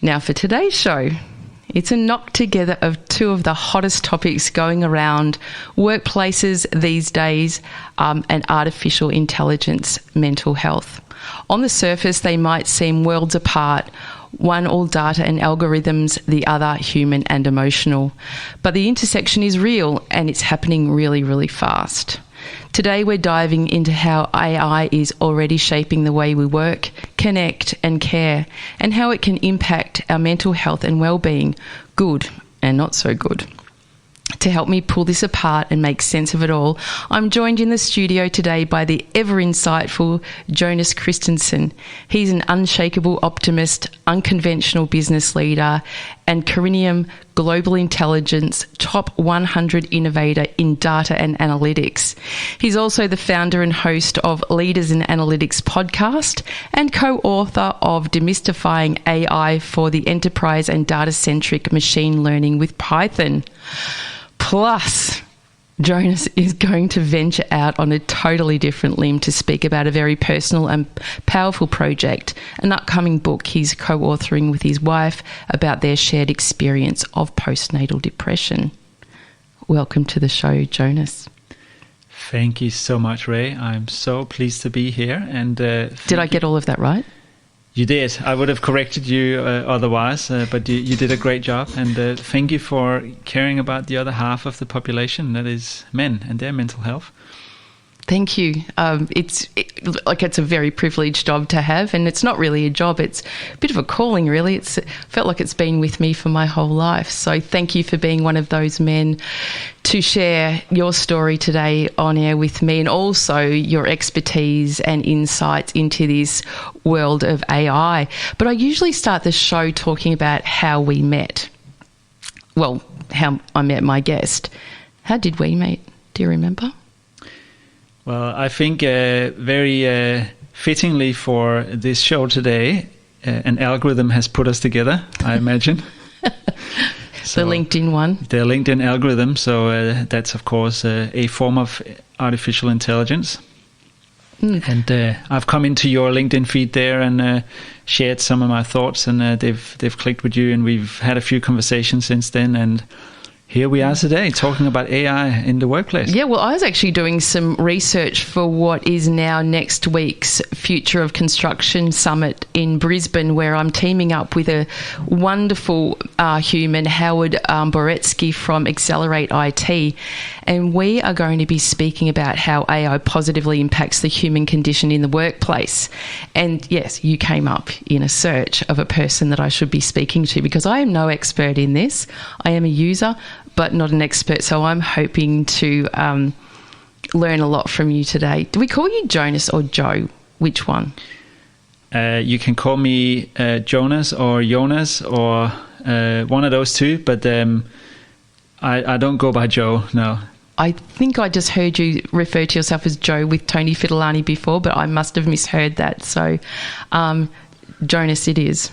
Now for today's show, it's a knock together of two of the hottest topics going around workplaces these days, and artificial intelligence, mental health. On the surface, they might seem worlds apart, one all data and algorithms, the other human and emotional. But the intersection is real and it's happening really, really fast. Today we're diving into how AI is already shaping the way we work, connect and care, and how it can impact our mental health and well-being, good and not so good. To help me pull this apart and make sense of it all, I'm joined in the studio today by the ever-insightful Jonas Christensen. He's an unshakable optimist, unconventional business leader, and Corinium Global Intelligence top 100 innovator in data and analytics. He's also the founder and host of Leaders in Analytics podcast and co-author of Demystifying AI for the enterprise and data-centric machine learning with Python. Plus, Jonas is going to venture out on a totally different limb to speak about a very personal and powerful project, an upcoming book he's co-authoring with his wife about their shared experience of postnatal depression. Welcome to the show, Jonas. Thank you so much, Rae. I'm so pleased to be here. And did I get all of that right? You did. I would have corrected you otherwise, but you did a great job. And thank you for caring about the other half of the population, that is men and their mental health. Thank you. It's a very privileged job to have, and it's not really a job. It's a bit of a calling, really. It's felt like it's been with me for my whole life. So thank you for being one of those men to share your story today on air with me, and also your expertise and insights into this world of AI. But I usually start the show talking about how we met. Well, how I met my guest. How did we meet? Do you remember? Well, I think very fittingly for this show today, an algorithm has put us together, I imagine. So, the LinkedIn one. The LinkedIn algorithm. So that's, of course, a form of artificial intelligence. And I've come into your LinkedIn feed there and shared some of my thoughts, and they've clicked with you, and we've had a few conversations since then. And here we are today talking about AI in the workplace. Yeah, well, I was actually doing some research for what is now next week's Future of Construction Summit in Brisbane, where I'm teaming up with a wonderful human, Howard Boretsky from Accelerate IT. And we are going to be speaking about how AI positively impacts the human condition in the workplace. And yes, you came up in a search of a person that I should be speaking to, because I am no expert in this. I am a user, but not an expert. So I'm hoping to learn a lot from you today. Do we call you Jonas or Joe? Which one? You can call me Jonas or Jonas or one of those two, but I don't go by Joe, no. I think I just heard you refer to yourself as Joe with Tony Fidilani before, but I must have misheard that. So Jonas it is.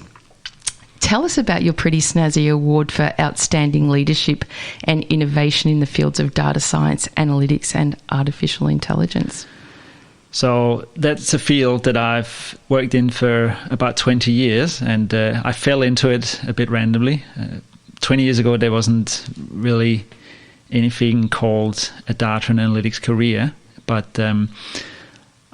Tell us about your pretty snazzy award for outstanding leadership and innovation in the fields of data science, analytics and artificial intelligence. So that's a field that I've worked in for about 20 years, and I fell into it a bit randomly. 20 years ago, there wasn't really anything called a data and analytics career, but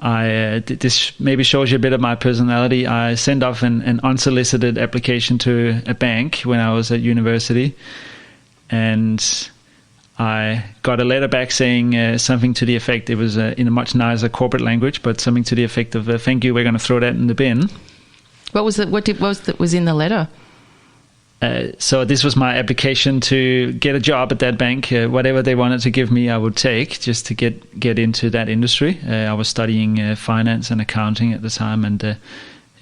this maybe shows you a bit of my personality. I sent off an unsolicited application to a bank when I was at university, and I got a letter back saying something to the effect, it was in a much nicer corporate language, but something to the effect of, thank you, we're going to throw that in the bin. What was it? What was in the letter? So this was my application to get a job at that bank. Whatever they wanted to give me, I would take, just to get into that industry. I was studying finance and accounting at the time, and it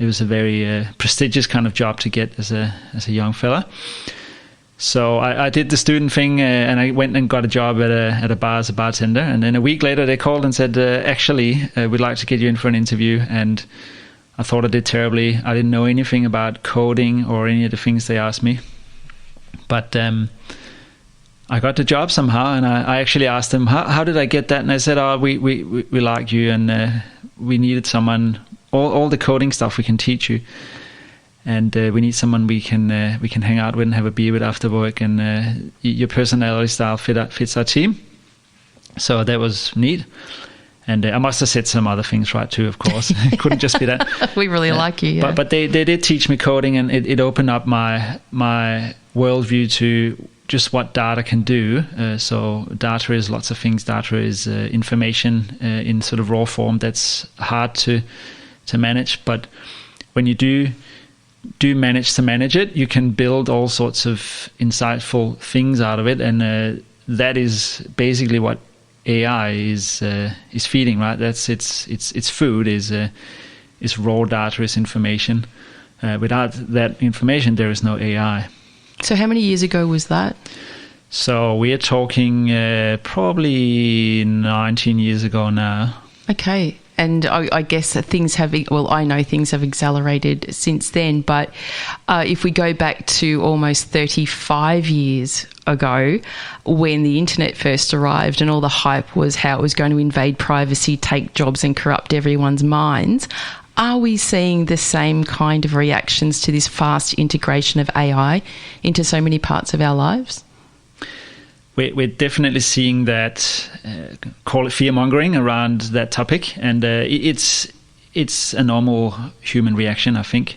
was a very prestigious kind of job to get as a young fella. So I did the student thing, and I went and got a job at a bar as a bartender. And then a week later, they called and said, actually, we'd like to get you in for an interview. And I thought I did terribly. I didn't know anything about coding or any of the things they asked me. But I got the job somehow, and I actually asked them, how did I get that? And I said, we like you, and we needed someone, all the coding stuff we can teach you. and we need someone we can hang out with and have a beer with after work, and your personality style fits our team. So that was neat. And I must have said some other things right too, of course. It couldn't just be that. We really like you, yeah. But they did teach me coding, and it opened up my worldview to just what data can do. So data is lots of things. Data is information in sort of raw form that's hard to manage. But when you do manage to manage it, you can build all sorts of insightful things out of it. And that is basically what AI is feeding, right? That's its food is raw data, is information. Without that information, there is no AI. So how many years ago was that? So we are talking probably 19 years ago now. Okay. And I guess that I know things have accelerated since then, but if we go back to almost 35 years ago, when the internet first arrived and all the hype was how it was going to invade privacy, take jobs and corrupt everyone's minds, are we seeing the same kind of reactions to this fast integration of AI into so many parts of our lives? We're definitely seeing that, call it fear-mongering around that topic, and it's a normal human reaction, I think.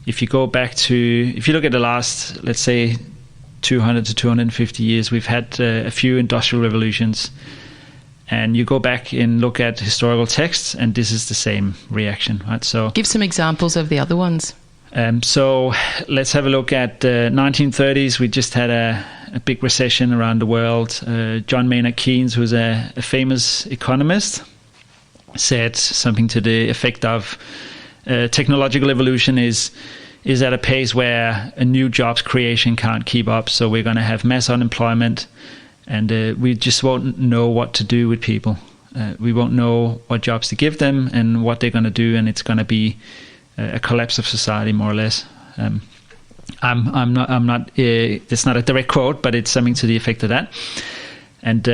If you look at the last, let's say, 200 to 250 years, we've had a few industrial revolutions, and you go back and look at historical texts, and this is the same reaction, right? So give some examples of the other ones. So let's have a look at the 1930s. We just had a big recession around the world. John Maynard Keynes, who's a famous economist, said something to the effect of technological evolution is at a pace where a new jobs creation can't keep up. So we're going to have mass unemployment, and we just won't know what to do with people. We won't know what jobs to give them and what they're going to do, and it's going to be a collapse of society, more or less. I'm not. It's not a direct quote, but it's something to the effect of that. And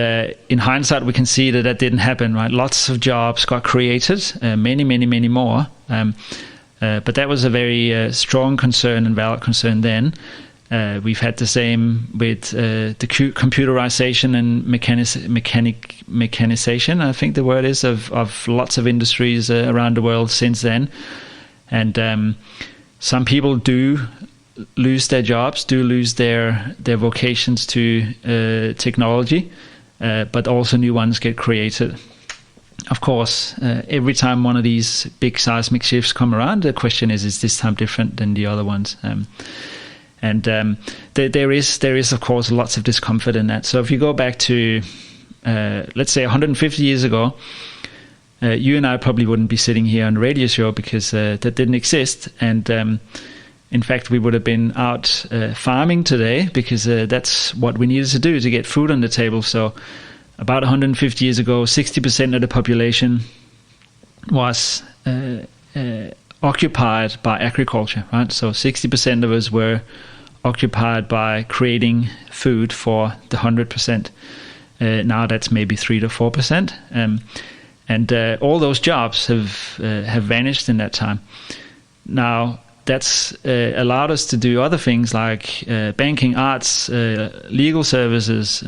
in hindsight, we can see that didn't happen. Right, lots of jobs got created, many more. But that was a very strong concern and valid concern then. We've had the same with the computerization and mechanization, I think the word is, of lots of industries around the world since then. And some people do lose their jobs, do lose their vocations to technology, but also new ones get created. Of course, every time one of these big seismic shifts come around, the question is this time different than the other ones? There is, of course, lots of discomfort in that. So if you go back to, let's say, 150 years ago, you and I probably wouldn't be sitting here on the radio show because that didn't exist. And in fact, we would have been out farming today because that's what we needed to do to get food on the table. So about 150 years ago, 60% of the population was occupied by agriculture, right? So 60% of us were occupied by creating food for the 100%. Now that's maybe 3 to 4%. And all those jobs have vanished in that time. Now, that's allowed us to do other things like banking, arts, legal services,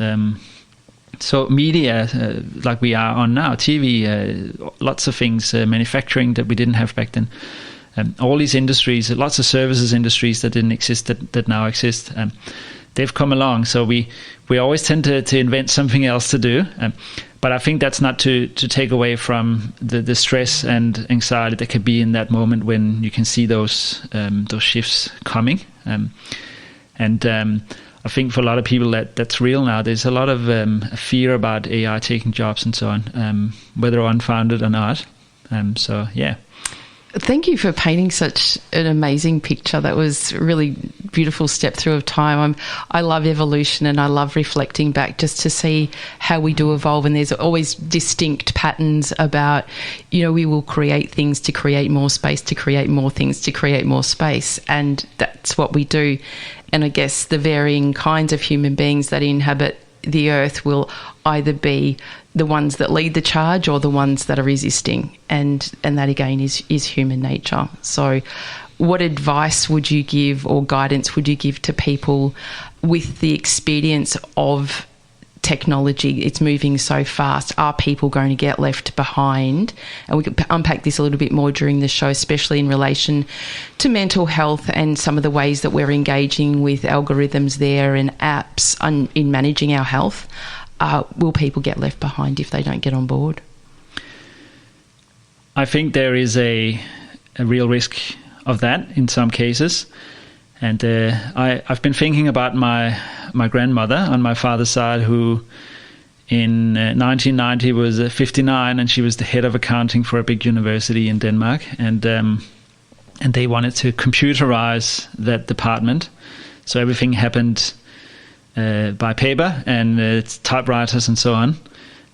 so media, like we are on now, TV, lots of things, manufacturing that we didn't have back then. All these industries, lots of services industries that didn't exist that now exist. They've come along. So we always tend to invent something else to do. But I think that's not to take away from the stress and anxiety that could be in that moment when you can see those shifts coming. I think for a lot of people that's real now. There's a lot of fear about AI taking jobs and so on, whether unfounded or not. So yeah. Thank you for painting such an amazing picture. That was a really beautiful step through of time. I love evolution, and I love reflecting back just to see how we do evolve. And there's always distinct patterns about, we will create things to create more space, to create more things, to create more space. And that's what we do. And I guess the varying kinds of human beings that inhabit the earth will either be the ones that lead the charge or the ones that are resisting, and that again is human nature. So what advice would you give or guidance would you give to people with the experience of technology? It's moving so fast. Are people going to get left behind? And we could unpack this a little bit more during the show, especially in relation to mental health and some of the ways that we're engaging with algorithms there and apps in managing our health. Will people get left behind if they don't get on board? I think there is a real risk of that in some cases. And I've been thinking about my grandmother on my father's side, who in 1990 was 59, and she was the head of accounting for a big university in Denmark. And they wanted to computerize that department. So everything happened by paper and typewriters and so on.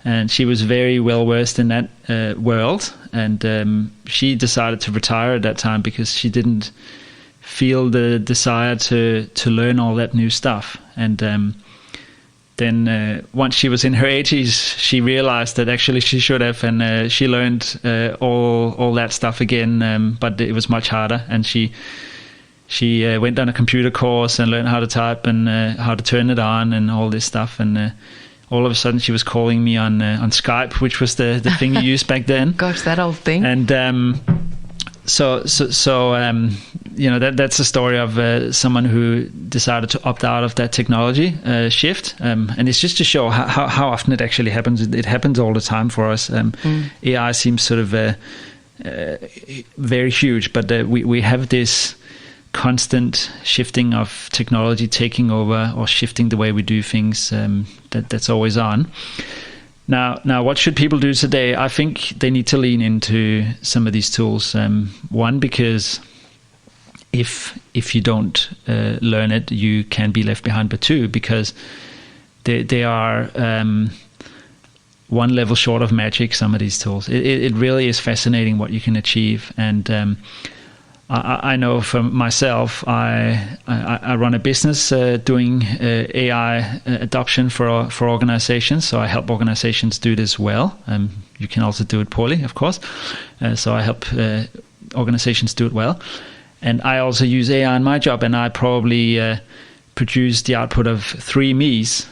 And she was very well versed in that world. And she decided to retire at that time because she didn't feel the desire to learn all that new stuff. And then once she was in her 80s, she realized that actually she should have, and she learned all that stuff again, but it was much harder. And she went on a computer course and learned how to type and how to turn it on and all this stuff. And all of a sudden she was calling me on Skype, which was the thing you used back then. Gosh, that old thing. And so that's a story of someone who decided to opt out of that technology shift, and it's just to show how often it actually happens. It happens all the time for us. AI seems sort of very huge, but we have this constant shifting of technology taking over or shifting the way we do things. That's always on. Now, what should people do today? I think they need to lean into some of these tools. One, because if you don't learn it, you can be left behind. But two, because they are one level short of magic, some of these tools. It really is fascinating what you can achieve. And I know for myself, I run a business doing AI adoption for organizations. So I help organizations do this well. You can also do it poorly, of course. So I help organizations do it well. And I also use AI in my job, and I probably produce the output of 3 me's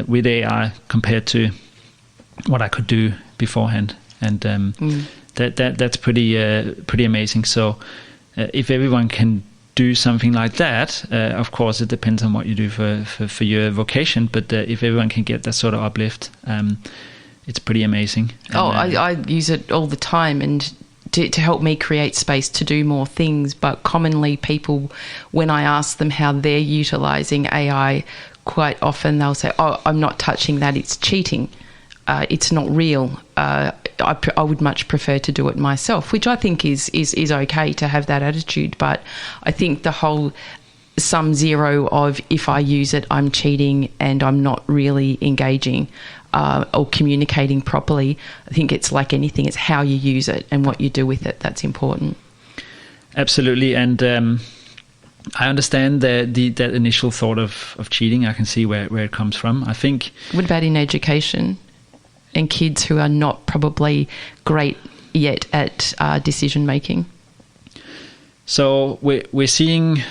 with AI compared to what I could do beforehand. And that's pretty amazing. So if everyone can do something like that, of course it depends on what you do for your vocation, but if everyone can get that sort of uplift, it's pretty amazing. And, I use it all the time, and to help me create space to do more things. But commonly people, when I ask them how they're utilising AI, quite often they'll say, "Oh, I'm not touching that, it's cheating. It's not real. I would much prefer to do it myself," which I think is okay to have that attitude. But I think the whole sum zero of if I use it, I'm cheating and I'm not really engaging or communicating properly. I think it's like anything. It's how you use it and what you do with it that's important. Absolutely. And I understand that initial thought of cheating. I can see where it comes from. I think... What about in education? And kids who are not probably great yet at decision making? So we're seeing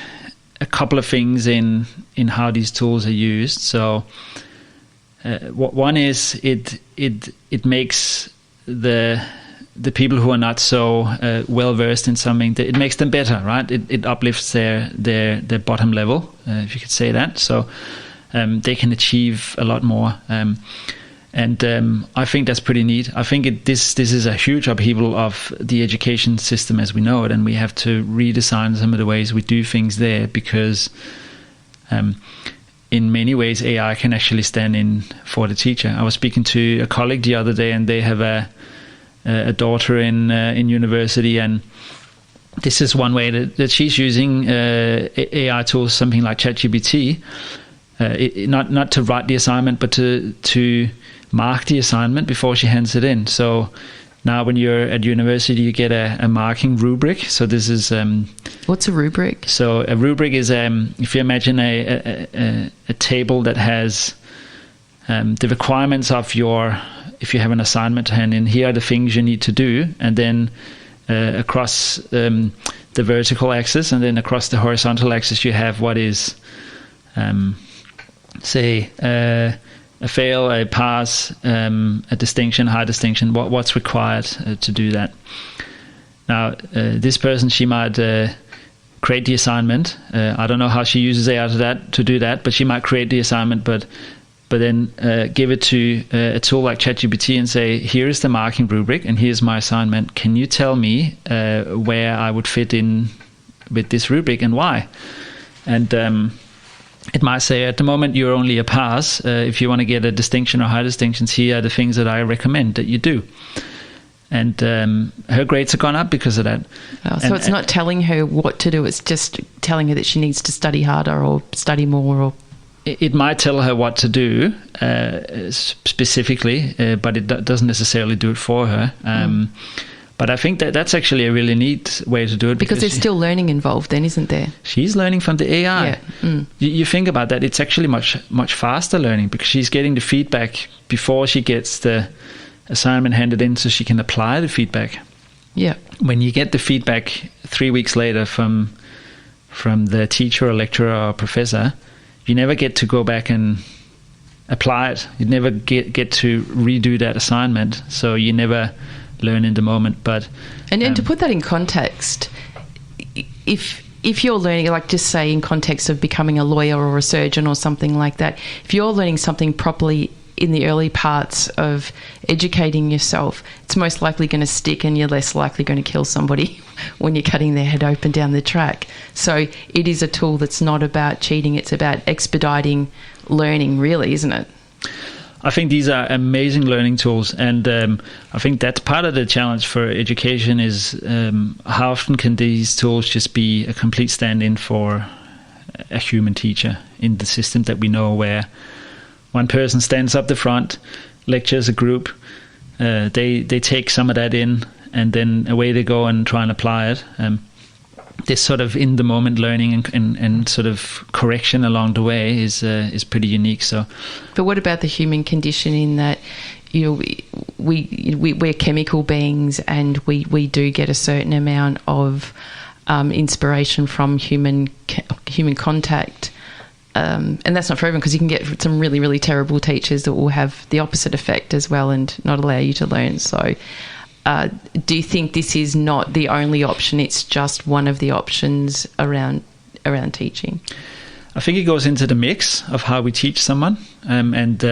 a couple of things in how these tools are used. So one is it makes the people who are not so well versed in something, it makes them better, right? It uplifts their bottom level, if you could say that. So they can achieve a lot more. And I think that's pretty neat. I think this is a huge upheaval of the education system as we know it, and we have to redesign some of the ways we do things there, because in many ways AI can actually stand in for the teacher. I was speaking to a colleague the other day, and they have a daughter in university, and this is one way that she's using AI tools, something like ChatGPT, not to write the assignment, but to mark the assignment before she hands it in. So now when you're at university, you get a marking rubric. So this is... What's a rubric? So a rubric is, if you imagine a table that has the requirements of if you have an assignment to hand in, here are the things you need to do. And then across the vertical axis, and then across the horizontal axis you have what is, say, a fail, a pass, a distinction, high distinction. What's required to do that? Now, this person, she might create the assignment. I don't know how she uses AI to do that, but she might create the assignment, but then give it to a tool like ChatGPT and say, here is the marking rubric and here's my assignment. Can you tell me where I would fit in with this rubric and why? And it might say, at the moment you're only a pass. If you want to get a distinction or high distinctions, here are the things that I recommend that you do. And her grades have gone up because of that. Oh, so it's not telling her what to do, it's just telling her that she needs to study harder or study more, or it might tell her what to do specifically, but it doesn't necessarily do it for her. But I think that's actually a really neat way to do it. Because there's still learning involved then, isn't there? She's learning from the AI. Yeah. You think about that, it's actually much faster learning because she's getting the feedback before she gets the assignment handed in so she can apply the feedback. Yeah. When you get the feedback 3 weeks later from the teacher or lecturer or professor, you never get to go back and apply it. You never get to redo that assignment. So you never learn in the moment. But and to put that in context, if you're learning, like just say in context of becoming a lawyer or a surgeon or something like that, if you're learning something properly in the early parts of educating yourself, it's most likely going to stick and you're less likely going to kill somebody when you're cutting their head open down the track. So it is a tool that's not about cheating, it's about expediting learning, really, isn't it? I think these are amazing learning tools, and I think that's part of the challenge for education is how often can these tools just be a complete stand-in for a human teacher in the system that we know, where one person stands up the front, lectures a group, they take some of that in, and then away they go and try and apply it. This sort of in the moment learning and sort of correction along the way is pretty unique. So, but what about the human condition in that, you know, we're chemical beings and we do get a certain amount of inspiration from human contact. And that's not for everyone, because you can get some really, really terrible teachers that will have the opposite effect as well and not allow you to learn. So do you think this is not the only option, it's just one of the options around teaching? I think it goes into the mix of how we teach someone. And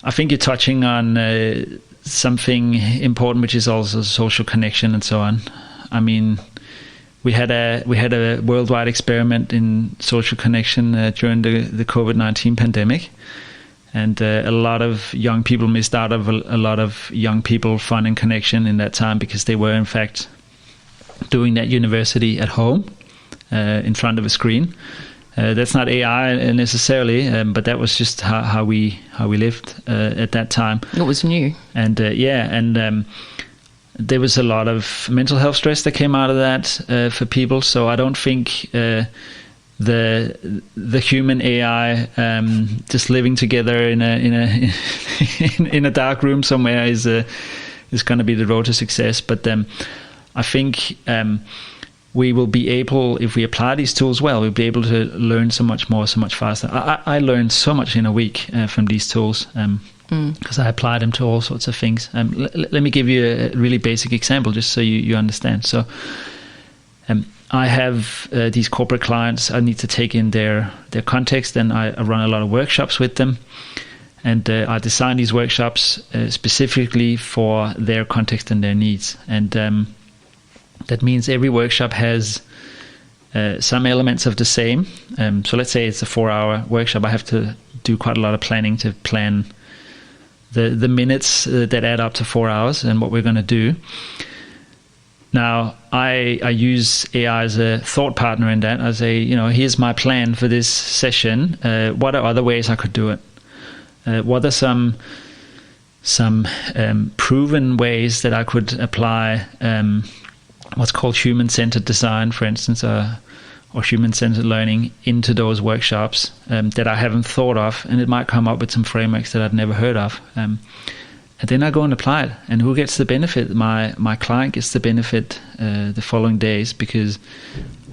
I think you're touching on something important, which is also social connection and so on. I mean, we had a worldwide experiment in social connection during the COVID-19 pandemic, and a lot of young people missed out of a lot of young people fun and connection in that time because they were in fact doing that university at home in front of a screen. That's not AI necessarily, but that was just how we lived at that time. It was new, and there was a lot of mental health stress that came out of that for people. So I don't think the human AI just living together in a dark room somewhere is going to be the road to success. But I think we will be able, if we apply these tools well, we'll be able to learn so much more, so much faster. I learned so much in a week from these tools. Because I apply them to all sorts of things. Let me give you a really basic example just so you understand. So I have these corporate clients. I need to take in their context, and I run a lot of workshops with them. And I design these workshops specifically for their context and their needs. And that means every workshop has some elements of the same. So let's say it's a 4-hour workshop. I have to do quite a lot of planning to plan the minutes that add up to 4 hours and what we're going to do. Now, I use AI as a thought partner in that. I say, here's my plan for this session. What are other ways I could do it? What are some proven ways that I could apply what's called human-centered design, for instance, or human-centered learning into those workshops that I haven't thought of, and it might come up with some frameworks that I'd never heard of. And and then I go and apply it. And who gets the benefit? My client gets the benefit the following days, because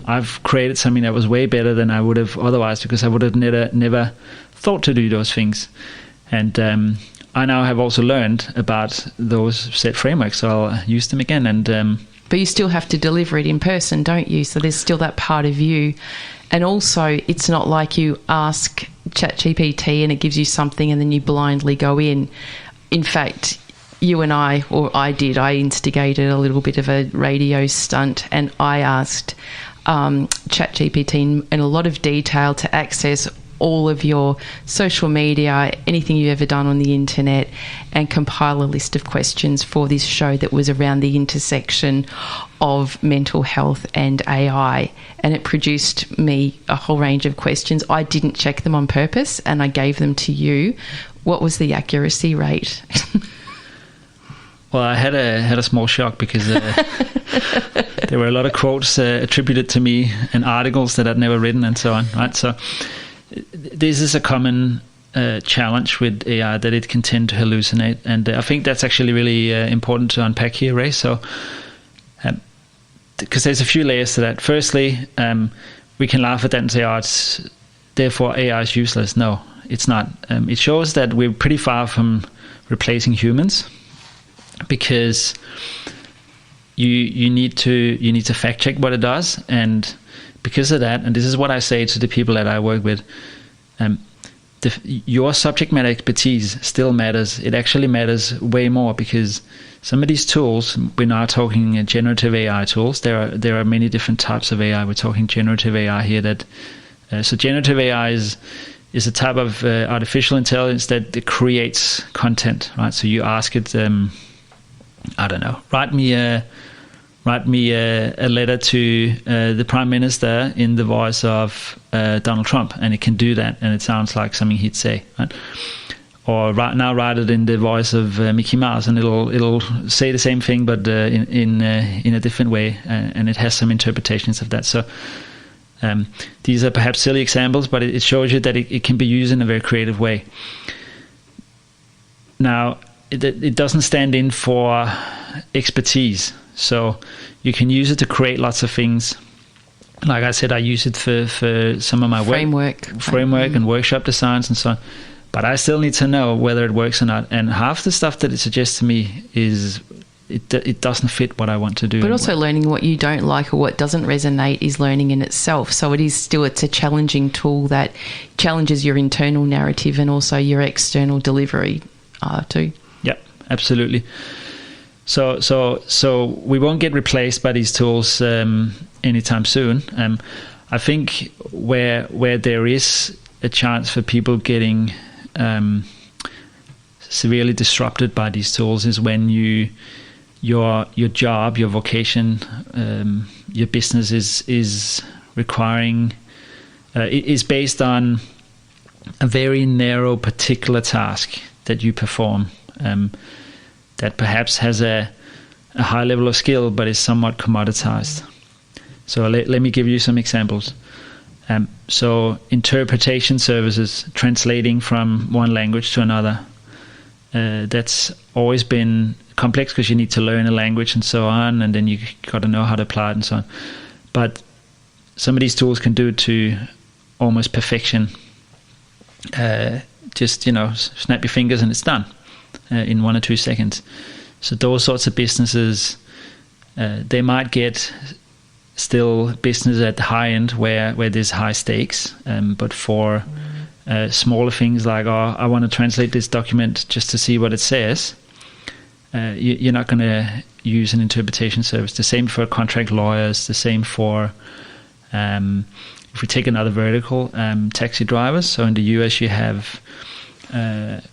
I've created something that was way better than I would have otherwise, because I would have never thought to do those things. And I now have also learned about those set frameworks, so I'll use them again. And but you still have to deliver it in person, don't you? So there's still that part of you. And also, it's not like you ask ChatGPT and it gives you something and then you blindly go in. In fact, you and I instigated a little bit of a radio stunt, and I asked ChatGPT in a lot of detail to access all of your social media, anything you've ever done on the internet, and compile a list of questions for this show that was around the intersection of mental health and AI. And it produced me a whole range of questions. I didn't check them on purpose, and I gave them to you. What was the accuracy rate? Well, I had a small shock, because there were a lot of quotes attributed to me and articles that I'd never written and so on, right? So this is a common challenge with AI, that it can tend to hallucinate. And I think that's actually really important to unpack here, Rae. So, because there's a few layers to that. Firstly, we can laugh at that and say, therefore AI is useless. No, it's not. It shows that we're pretty far from replacing humans, because you need to fact check what it does. And because of that, and this is what I say to the people that I work with, your subject matter expertise still matters. It actually matters way more, because some of these tools, we're now talking generative AI tools. There are many different types of AI. We're talking generative AI here. So generative AI is a type of artificial intelligence that creates content, right? So you ask it, I don't know, write me a letter to the Prime Minister in the voice of Donald Trump, and it can do that, and it sounds like something he'd say, right? Or write it in the voice of Mickey Mouse, and it'll say the same thing, but in a different way, and it has some interpretations of that. So these are perhaps silly examples, but it shows you that it can be used in a very creative way. Now, it doesn't stand in for expertise. So you can use it to create lots of things. Like I said, I use it for some of my framework and workshop designs and so on. But I still need to know whether it works or not. And half the stuff that it suggests to me it doesn't fit what I want to do. But also learning what you don't like or what doesn't resonate is learning in itself. So it's a challenging tool that challenges your internal narrative and also your external delivery too. Yep, absolutely. So we won't get replaced by these tools anytime soon. I think where there is a chance for people getting severely disrupted by these tools is when your job, your vocation, your business is requiring is based on a very narrow particular task that you perform. That perhaps has a high level of skill, but is somewhat commoditized. So let me give you some examples. So interpretation services, translating from one language to another, that's always been complex because you need to learn a language and so on, and then you got to know how to apply it and so on. But some of these tools can do it to almost perfection. Just, snap your fingers and it's done. In 1 or 2 seconds. So those sorts of businesses, they might get still business at the high end where there's high stakes, but for smaller things like, I want to translate this document just to see what it says, you're not going to use an interpretation service. The same for contract lawyers, the same for if we take another vertical, taxi drivers. So in the US you have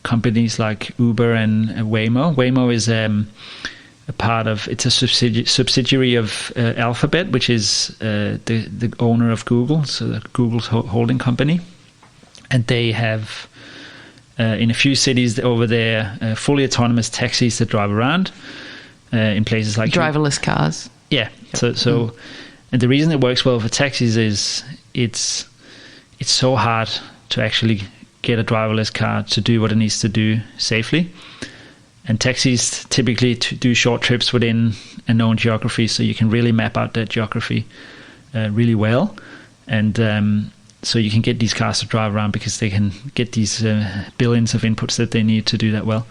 companies like Uber and Waymo. Waymo is it's a subsidiary of Alphabet, which is the owner of Google, so Google's holding company. And they have in a few cities over there fully autonomous taxis that drive around in places like driverless cars. Yeah. Yep. So and the reason it works well for taxis is it's so hard to actually get a driverless car to do what it needs to do safely. And taxis typically do short trips within a known geography, so you can really map out that geography really well. And so you can get these cars to drive around because they can get these billions of inputs that they need to do that well.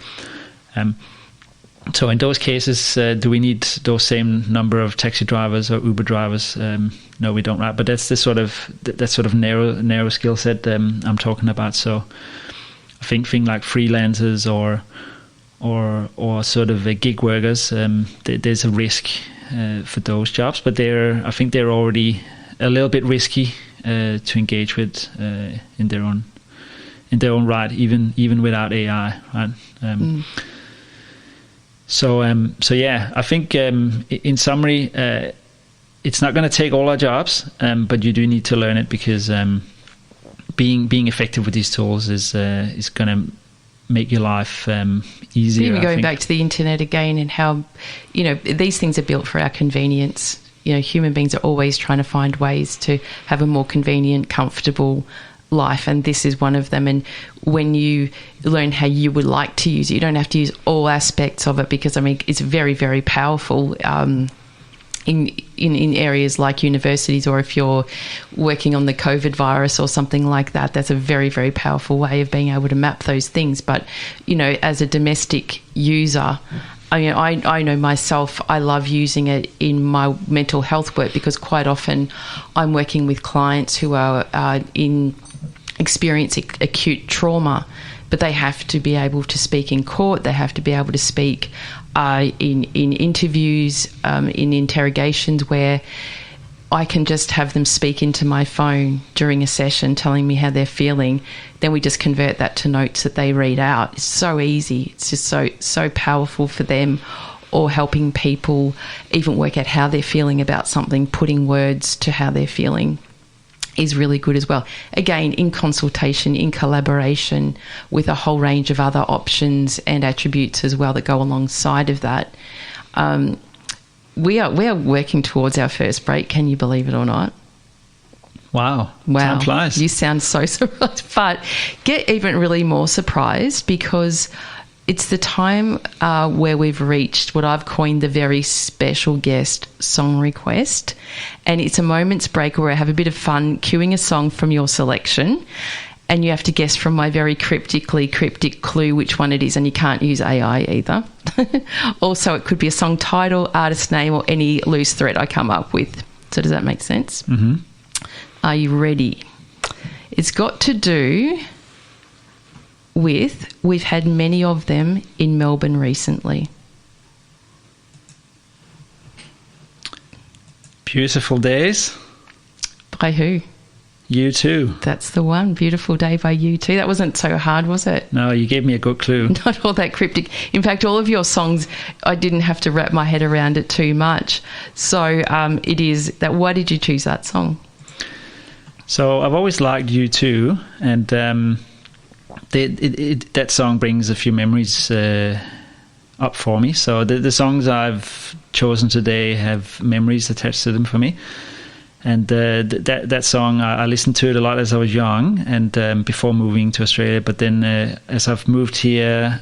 So in those cases, do we need those same number of taxi drivers or Uber drivers? No, we don't. Right, but that's the sort of narrow skill set I'm talking about. So I think things like freelancers or sort of gig workers, there's a risk for those jobs, but I think they're already a little bit risky to engage with in their own right, even without AI, right? So yeah, I think in summary, it's not going to take all our jobs, but you do need to learn it because being effective with these tools is going to make your life easier. Even going back to the internet again, and how these things are built for our convenience. Human beings are always trying to find ways to have a more convenient, comfortable life, and this is one of them. And when you learn how you would like to use it, you don't have to use all aspects of it, because it's very, very powerful in areas like universities, or if you're working on the COVID virus or something like that. That's a very, very powerful way of being able to map those things. But as a domestic user, I know myself, I love using it in my mental health work, because quite often I'm working with clients who are experiencing acute trauma, but they have to be able to speak in court, they have to be able to speak in interviews, in interrogations, where I can just have them speak into my phone during a session telling me how they're feeling. Then we just convert that to notes that they read out. It's so easy. It's just so powerful for them. Or helping people even work out how they're feeling about something, putting words to how they're feeling is really good as well. Again, in consultation, in collaboration with a whole range of other options and attributes as well that go alongside of that. We are working towards our first break. Can you believe it or not? Wow. Time flies. You sound so surprised, but get even really more surprised, because it's the time where we've reached what I've coined the very special guest song request. And it's a moment's break where I have a bit of fun queuing a song from your selection, and you have to guess from my very cryptic clue which one it is, and you can't use AI either. Also, it could be a song title, artist name, or any loose thread I come up with. So does that make sense? Mm-hmm. Are you ready? It's got to do with, we've had many of them in Melbourne recently. Beautiful Days. By who? U2. That's the one. Beautiful Day by U2. That wasn't so hard, was it? No, you gave me a good clue. Not all that cryptic. In fact, all of your songs, I didn't have to wrap my head around it too much. So it is that. Why did you choose that song? So I've always liked U2, and that song brings a few memories up for me. So the songs I've chosen today have memories attached to them for me. And that song, I listened to it a lot as I was young, and before moving to Australia. But then as I've moved here,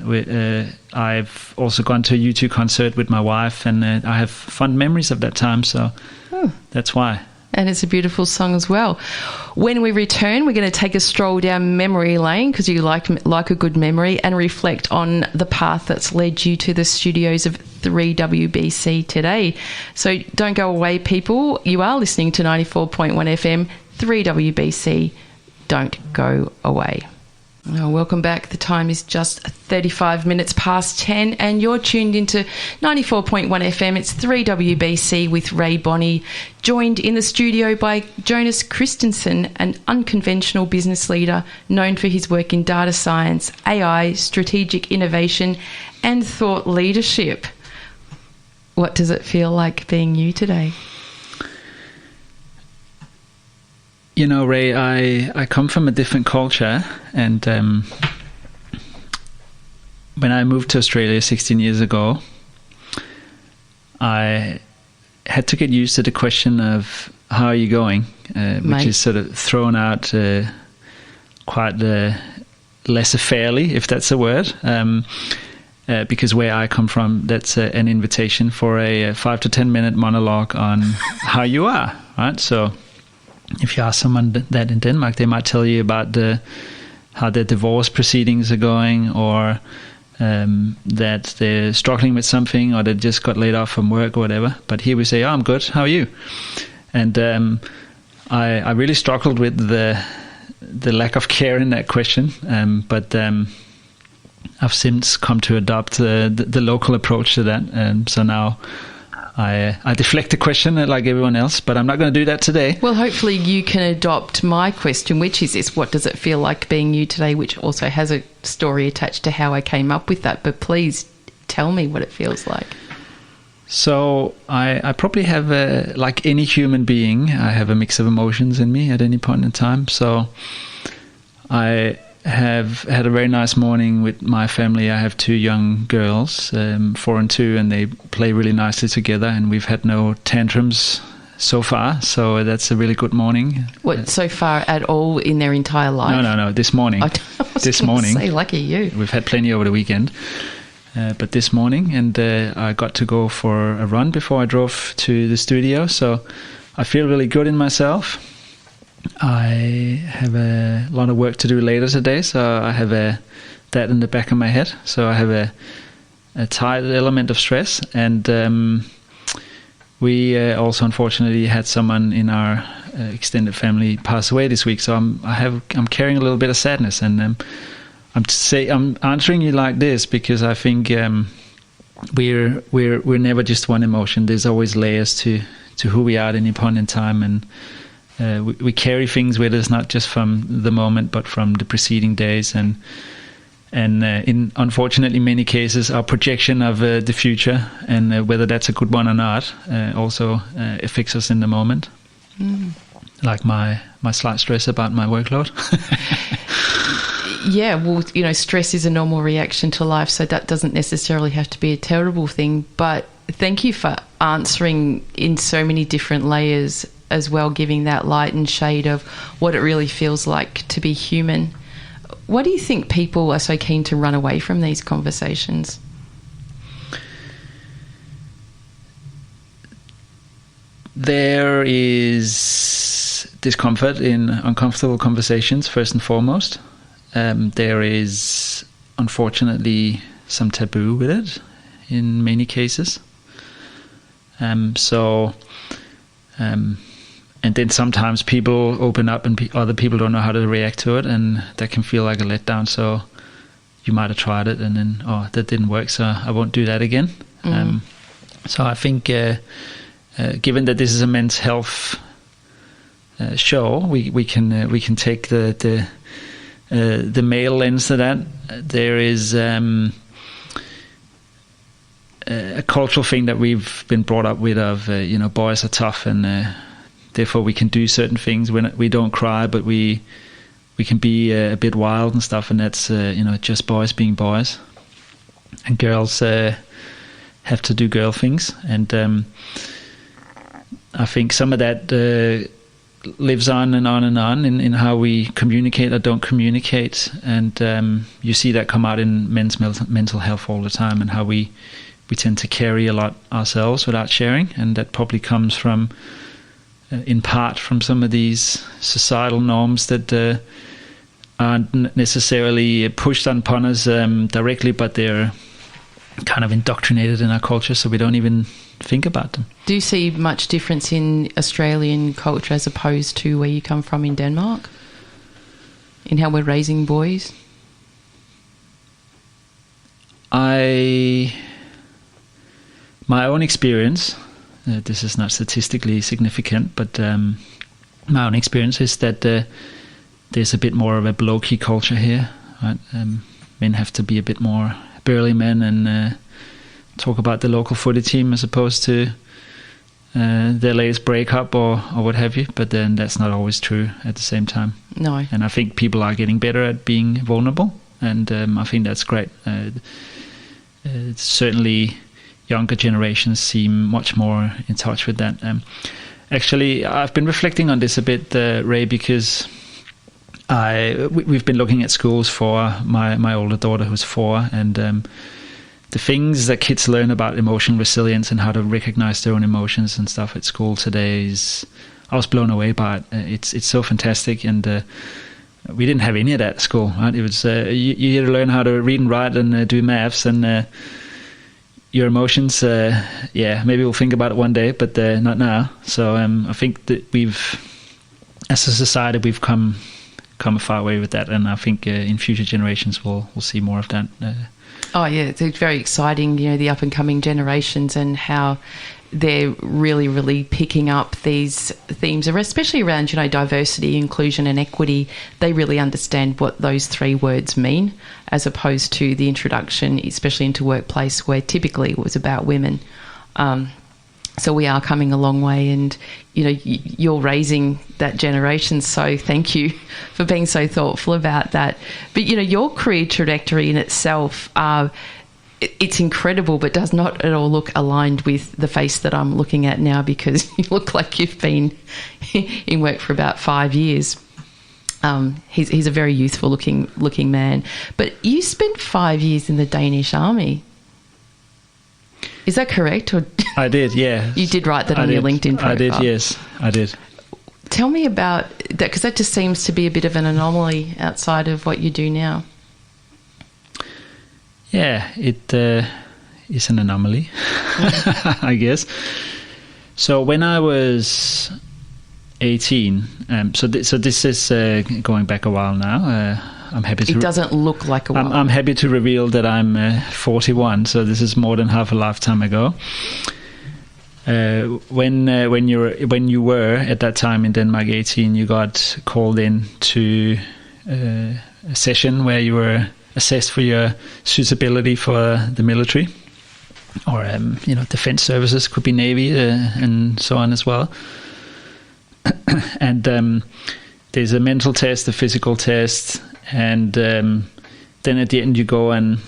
I've also gone to a U2 concert with my wife, and I have fond memories of that time. So that's why. And it's a beautiful song as well. When we return, we're going to take a stroll down memory lane, because you like a good memory, and reflect on the path that's led you to the studios of 3WBC today. So don't go away, people. You are listening to 94.1 FM, 3WBC. Don't go away. Oh, welcome back. The time is just 35 minutes past 10, and you're tuned into 94.1 FM. It's 3WBC with Rae Bonney, joined in the studio by Jonas Christensen, an unconventional business leader known for his work in data science, AI, strategic innovation, and thought leadership. What does it feel like being you today? You know, Rae, I come from a different culture, and when I moved to Australia 16 years ago, I had to get used to the question of how are you going, which is sort of thrown out quite laissez-fairely, if that's a word. because where I come from, that's an invitation for a 5 to 10 minute monologue on how you are, right? So if you ask someone that in Denmark, they might tell you about how their divorce proceedings are going, or that they're struggling with something, or they just got laid off from work or whatever. But here we say, oh, I'm good, how are you? And I really struggled with the lack of care in that question, but I've since come to adopt the local approach to that. So now I deflect the question like everyone else, but I'm not going to do that today. Well, hopefully you can adopt my question, which is this: what does it feel like being you today? Which also has a story attached to how I came up with that. But please tell me what it feels like. So I probably have, like any human being, I have a mix of emotions in me at any point in time. So I have had a very nice morning with my family. I have 2 young girls, 4 and 2, and they play really nicely together, and we've had no tantrums so far. So that's a really good morning. What, so far at all in their entire life? No, this morning. I was this gonna morning. say, lucky you. We've had plenty over the weekend. But this morning, and I got to go for a run before I drove to the studio. So I feel really good in myself. I have a lot of work to do later today, so I have that in the back of my head. So I have a tight element of stress, and we also unfortunately had someone in our extended family pass away this week. So I'm carrying a little bit of sadness, and I'm answering you like this because I think we're never just one emotion. There's always layers to who we are at any point in time, and we carry things with us, not just from the moment, but from the preceding days, and in unfortunately many cases, our projection of the future, and whether that's a good one or not, also affects us in the moment. Like my slight stress about my workload. Yeah, well, stress is a normal reaction to life, so that doesn't necessarily have to be a terrible thing. But thank you for answering in so many different layers as well, giving that light and shade of what it really feels like to be human. What do you think people are so keen to run away from these conversations? There is discomfort in uncomfortable conversations, first and foremost. There is, unfortunately, some taboo with it in many cases. And then sometimes people open up and other people don't know how to react to it, and that can feel like a letdown. So you might have tried it and then, that didn't work, so I won't do that again. So I think given that this is a men's health show, we can take the male lens to that. There is a cultural thing that we've been brought up with of boys are tough, and therefore we can do certain things. We don't cry, but we can be a bit wild and stuff, and that's just boys being boys, and girls have to do girl things. And I think some of that lives on and on and on in how we communicate or don't communicate, and you see that come out in men's mental health all the time, and how we tend to carry a lot ourselves without sharing, and that probably comes from in part from some of these societal norms that aren't necessarily pushed upon us directly, but they're kind of indoctrinated in our culture, so we don't even think about them. Do you see much difference in Australian culture as opposed to where you come from in Denmark, in how we're raising boys? My own experience, this is not statistically significant, but my own experience is that there's a bit more of a low-key culture here. Right? Men have to be a bit more burly men and talk about the local footy team as opposed to their latest breakup or what have you. But then that's not always true at the same time. No. And I think people are getting better at being vulnerable, and I think that's great. Certainly younger generations seem much more in touch with that. Actually, I've been reflecting on this a bit, Rae, because we've been looking at schools for my older daughter who's 4, and the things that kids learn about emotional resilience and how to recognize their own emotions and stuff at school today I was blown away by it. It's so fantastic, and we didn't have any of that at school. Right? It was you had to learn how to read and write and do maths, and your emotions. Maybe we'll think about it one day, but not now. So I think that as a society, we've come a far way with that, and I think in future generations we'll see more of that. Oh yeah, it's very exciting. The up and coming generations and how they're really, really picking up these themes, especially around diversity, inclusion, and equity. They really understand what those three words mean, as opposed to the introduction, especially into workplace, where typically it was about women. So we are coming a long way, and you're raising that generation. So thank you for being so thoughtful about that. But your career trajectory in itself, it's incredible, but does not at all look aligned with the face that I'm looking at now, because you look like you've been in work for about 5 years. He's a very youthful looking man. But you spent 5 years in the Danish army. Is that correct? Or I did, yeah. You did write that on your LinkedIn profile. I did, yes, I did. Tell me about that, because that just seems to be a bit of an anomaly outside of what you do now. Yeah, it is an anomaly, I guess. So when I was 18, so this is going back a while now. I'm happy to. It doesn't look like a while. I'm happy to reveal that I'm 41, so this is more than half a lifetime ago. When you were at that time in Denmark 18, you got called in to a session where you were assessed for your suitability for the military, or defense services, could be Navy and so on as well. And there's a mental test, a physical test, and then at the end you go and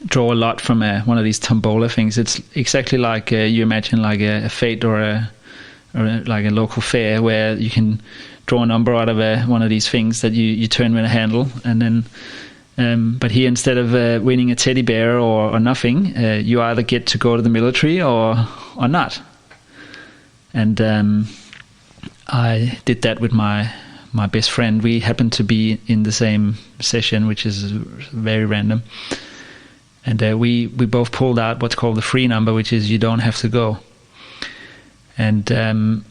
draw a lot from one of these tombola things. It's exactly like you imagine like a fete or like a local fair, where you can draw a number out of one of these things that you turn with a handle, and then but here, instead of winning a teddy bear or nothing, you either get to go to the military or not. And I did that with my best friend. We happened to be in the same session, which is very random. And we both pulled out what's called the free number, which is you don't have to go. And him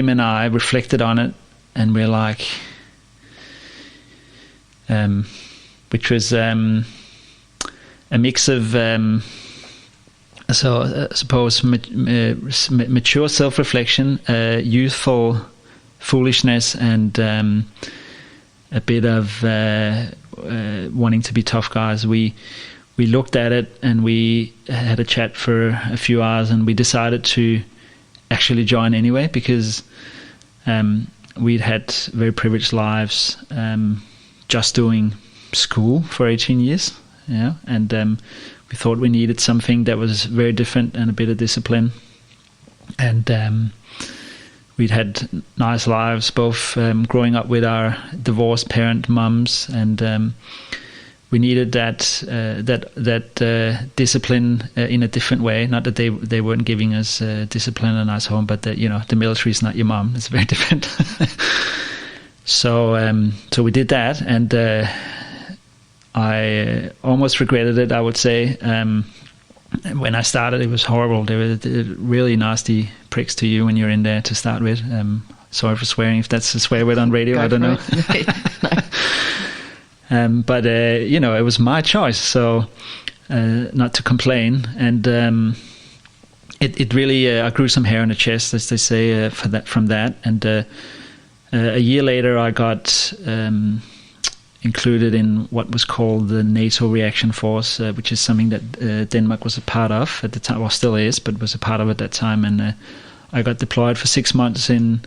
and I reflected on it, and we're like, which was a mix of, I suppose, mature self-reflection, youthful foolishness, and a bit of wanting to be tough guys. We looked at it, and we had a chat for a few hours, and we decided to actually join anyway, because we'd had very privileged lives, just doing school for 18 years, and we thought we needed something that was very different and a bit of discipline. And we'd had nice lives, both growing up with our divorced parent mums, and we needed that discipline in a different way. Not that they weren't giving us discipline in a nice home, but that the military is not your mom. It's very different. So we did that, and I almost regretted it, I would say. When I started, it was horrible. They were really nasty pricks to you when you're in there to start with. Sorry for swearing, if that's a swear word on radio. I don't know. But it was my choice, so not to complain. And it really I grew some hair on the chest, as they say, from that. And a year later, I got included in what was called the NATO Reaction Force, which is something that Denmark was a part of at the time, well, still is, but was a part of at that time. And I got deployed for 6 months in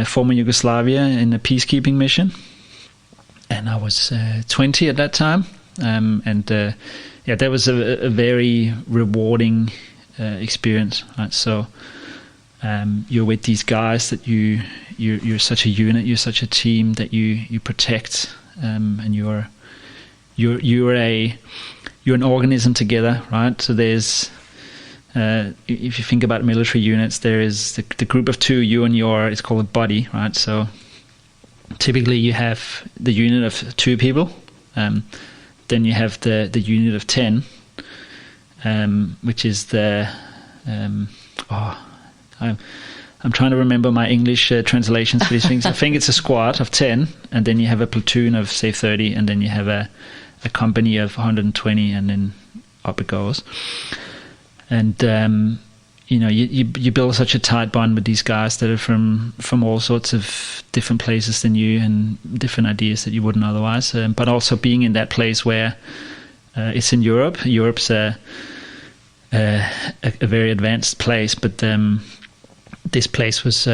former Yugoslavia in a peacekeeping mission. And I was 20 at that time. That was a very rewarding experience. Right? So you're with these guys that you're such a unit, you're such a team that you protect, and you're you're an organism together, right? So there's if you think about military units, there is the group of two, you and it's called a body, right? So typically you have the unit of 2 people, then you have the unit of 10, which is I'm trying to remember my English translations for these things. I think it's a squad of 10, and then you have a platoon of, say, 30, and then you have a company of 120, and then up it goes. And you build such a tight bond with these guys that are from all sorts of different places than you, and different ideas that you wouldn't otherwise. But also being in that place where it's in Europe. Europe's a very advanced place, but this place was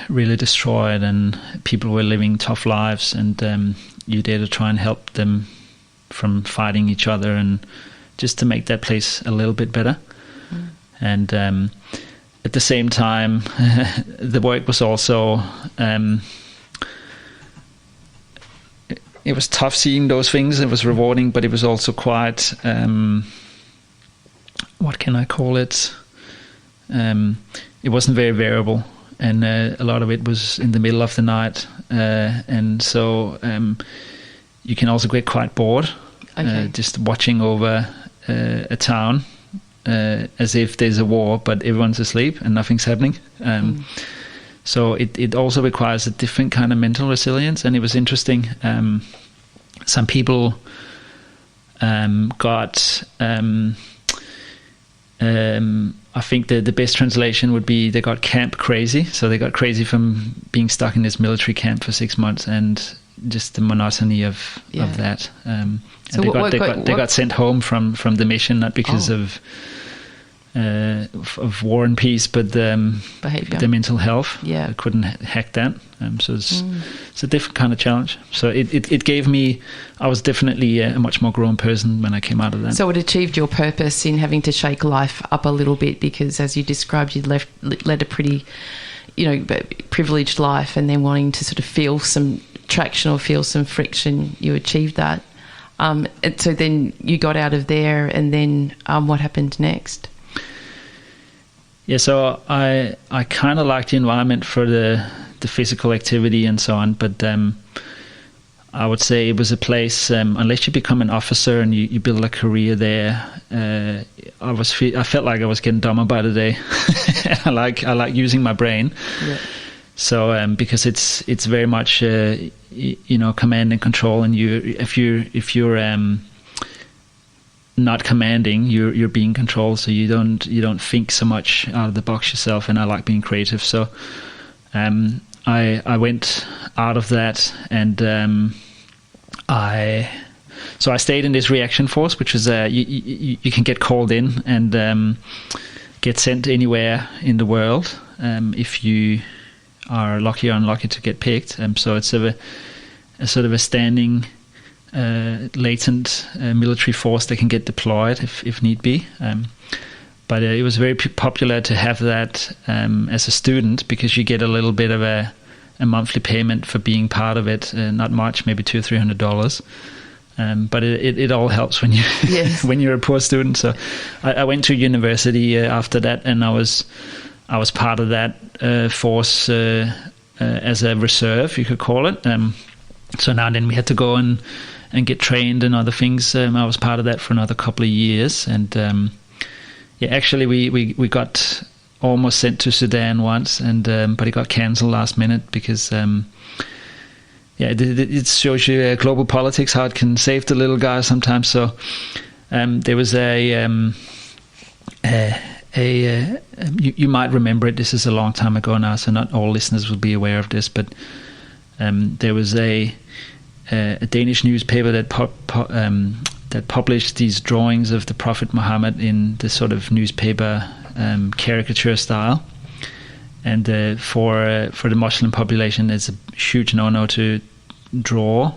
really destroyed, and people were living tough lives, and you're there to try and help them from fighting each other, and just to make that place a little bit better. And at the same time, the work was also it was tough seeing those things. It was rewarding, but it was also quite what can I call it? It wasn't very variable, and a lot of it was in the middle of the night, and so you can also get quite bored, just watching over a town as if there's a war, but everyone's asleep and nothing's happening. So it also requires a different kind of mental resilience, and it was interesting. Some people got I think the best translation would be they got camp crazy. So they got crazy from being stuck in this military camp for 6 months, and just the monotony of that. So they got sent home from the mission, not because of war and peace, but the mental health. I couldn't hack that. So it's a different kind of challenge. So it gave me, I was definitely a much more grown person when I came out of that. So it achieved your purpose in having to shake life up a little bit, because as you described, you'd led a pretty, privileged life, and then wanting to sort of feel some traction or feel some friction, you achieved that. And so then you got out of there, and then what happened next? Yeah, so I kind of liked the environment for the physical activity and so on, but I would say it was a place, unless you become an officer and you build a career there, I felt like I was getting dumber by the day. I like using my brain. Yeah. So because it's very much command and control, and if you're not commanding, you're being controlled, so you don't think so much out of the box yourself. And I like being creative, so I went out of that, and I stayed in this reaction force, which is you can get called in and get sent anywhere in the world if you are lucky or unlucky to get picked. So it's a sort of a standing latent military force that can get deployed if need be. But it was very popular to have that as a student, because you get a little bit of a monthly payment for being part of it. Not much, maybe $200 or $300. But it all helps when you when you're a poor student. So I went to university after that, and I was part of that force as a reserve, you could call it. So now and then we had to go and get trained and other things. I was part of that for another couple of years, and actually we got almost sent to Sudan once, and but it got cancelled last minute because it shows you global politics, how it can save the little guy sometimes. So there was you might remember it. This is a long time ago now, so not all listeners will be aware of this, but there was a Danish newspaper that published these drawings of the Prophet Muhammad in this sort of newspaper caricature style, and for the Muslim population, it's a huge no-no to draw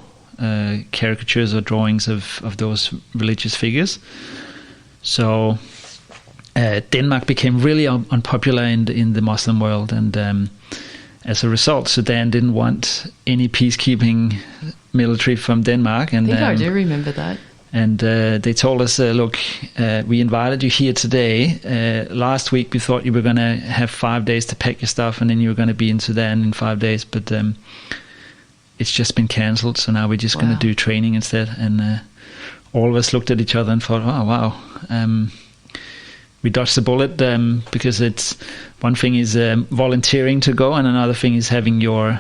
caricatures or drawings of those religious figures. So Denmark became really unpopular in the Muslim world, and as a result, Sudan didn't want any peacekeeping military from Denmark. And I think I do remember that. And they told us, look, we invited you here today. Last week we thought you were going to have 5 days to pack your stuff, and then you were going to be in Sudan in 5 days. But it's just been cancelled. So now we're just going to do training instead. And all of us looked at each other and thought, oh, wow. We dodged the bullet because it's one thing is volunteering to go, and another thing is having your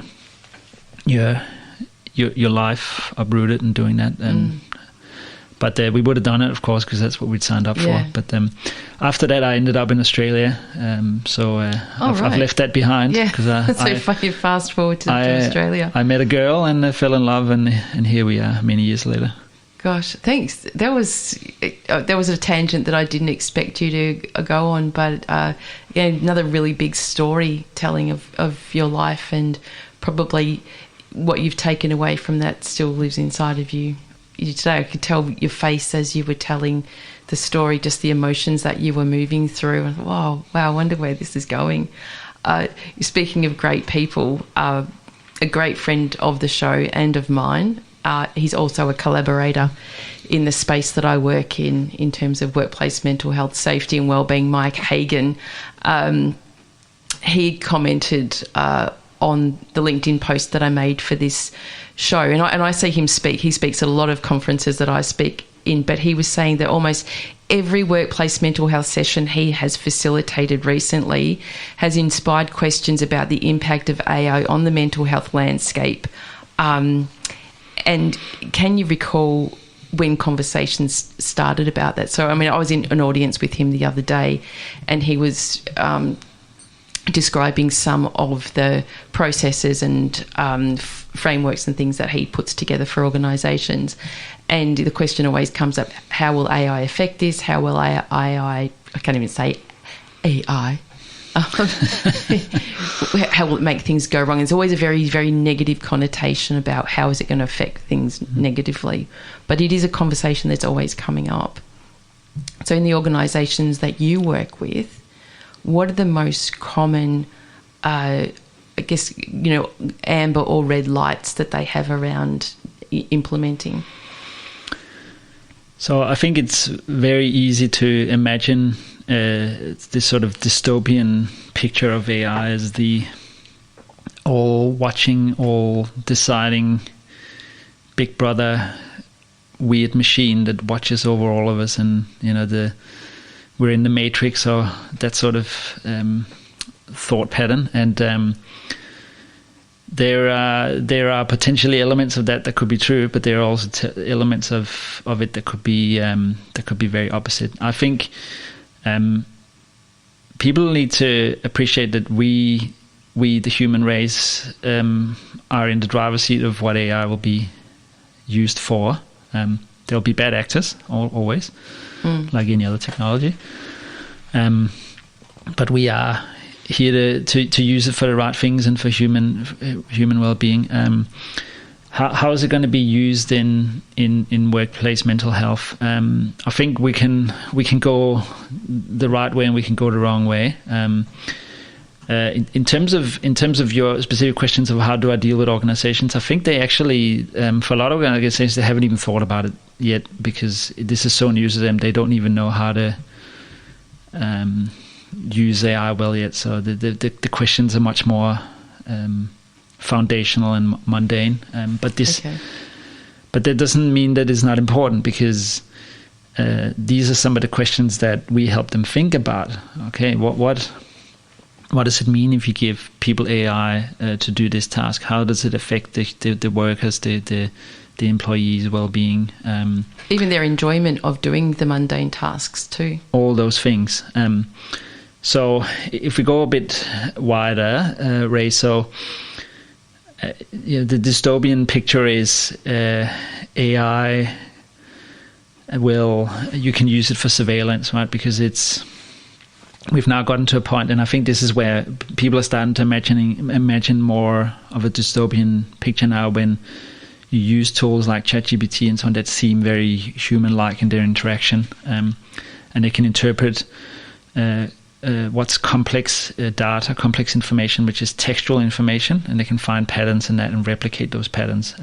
life uprooted and doing that. But we would have done it, of course, because that's what we'd signed up for. But after that, I ended up in Australia. I've left that behind. Yeah, that's so funny. Fast forward to Australia. I met a girl and fell in love, and here we are many years later. Gosh, thanks. There was a tangent that I didn't expect you to go on, but another really big storytelling of your life, and probably what you've taken away from that still lives inside of you. Today I could tell your face as you were telling the story, just the emotions that you were moving through. And wow, I wonder where this is going. Speaking of great people, a great friend of the show and of mine, he's also a collaborator in the space that I work in terms of workplace mental health, safety and wellbeing, Mike Hagan. He commented on the LinkedIn post that I made for this show. And I see him speak. He speaks at a lot of conferences that I speak in, but he was saying that almost every workplace mental health session he has facilitated recently has inspired questions about the impact of AI on the mental health landscape. And can you recall when conversations started about that? So, I mean, I was in an audience with him the other day, and he was describing some of the processes and frameworks and things that he puts together for organisations. And the question always comes up, how will AI affect this? How will AI, I can't even say AI, how will it make things go wrong? There's always a very, very negative connotation about how is it going to affect things negatively. But it is a conversation that's always coming up. So in the organisations that you work with, what are the most common, I guess, amber or red lights that they have around implementing? So I think it's very easy to imagine this sort of dystopian picture of AI as the all-watching, all-deciding big brother weird machine that watches over all of us, and we're in the matrix, or that sort of thought pattern. And there are potentially elements of that could be true, but there are also elements of it that could be very opposite. I think people need to appreciate that we the human race are in the driver's seat of what AI will be used for. There'll be bad actors always. Like any other technology, but we are here to use it for the right things and for human well-being. How is it going to be used in workplace mental health? I think we can go the right way and we can go the wrong way. In terms of your specific questions of how do I deal with organizations, I think they actually, for a lot of organizations, they haven't even thought about it yet, because this is so new to them. They don't even know how to use AI well yet. So the questions are much more foundational and mundane. But that doesn't mean that it's not important, because these are some of the questions that we help them think about. Okay, what does it mean if you give people AI to do this task? How does it affect the workers, the employees' well-being? Even their enjoyment of doing the mundane tasks too. All those things. So if we go a bit wider, Rae, so the dystopian picture is AI you can use it for surveillance, right? Because we've now gotten to a point, and I think this is where people are starting to imagine more of a dystopian picture now, when you use tools like ChatGPT and so on that seem very human-like in their interaction, and they can interpret what's complex data, complex information, which is textual information, and they can find patterns in that and replicate those patterns.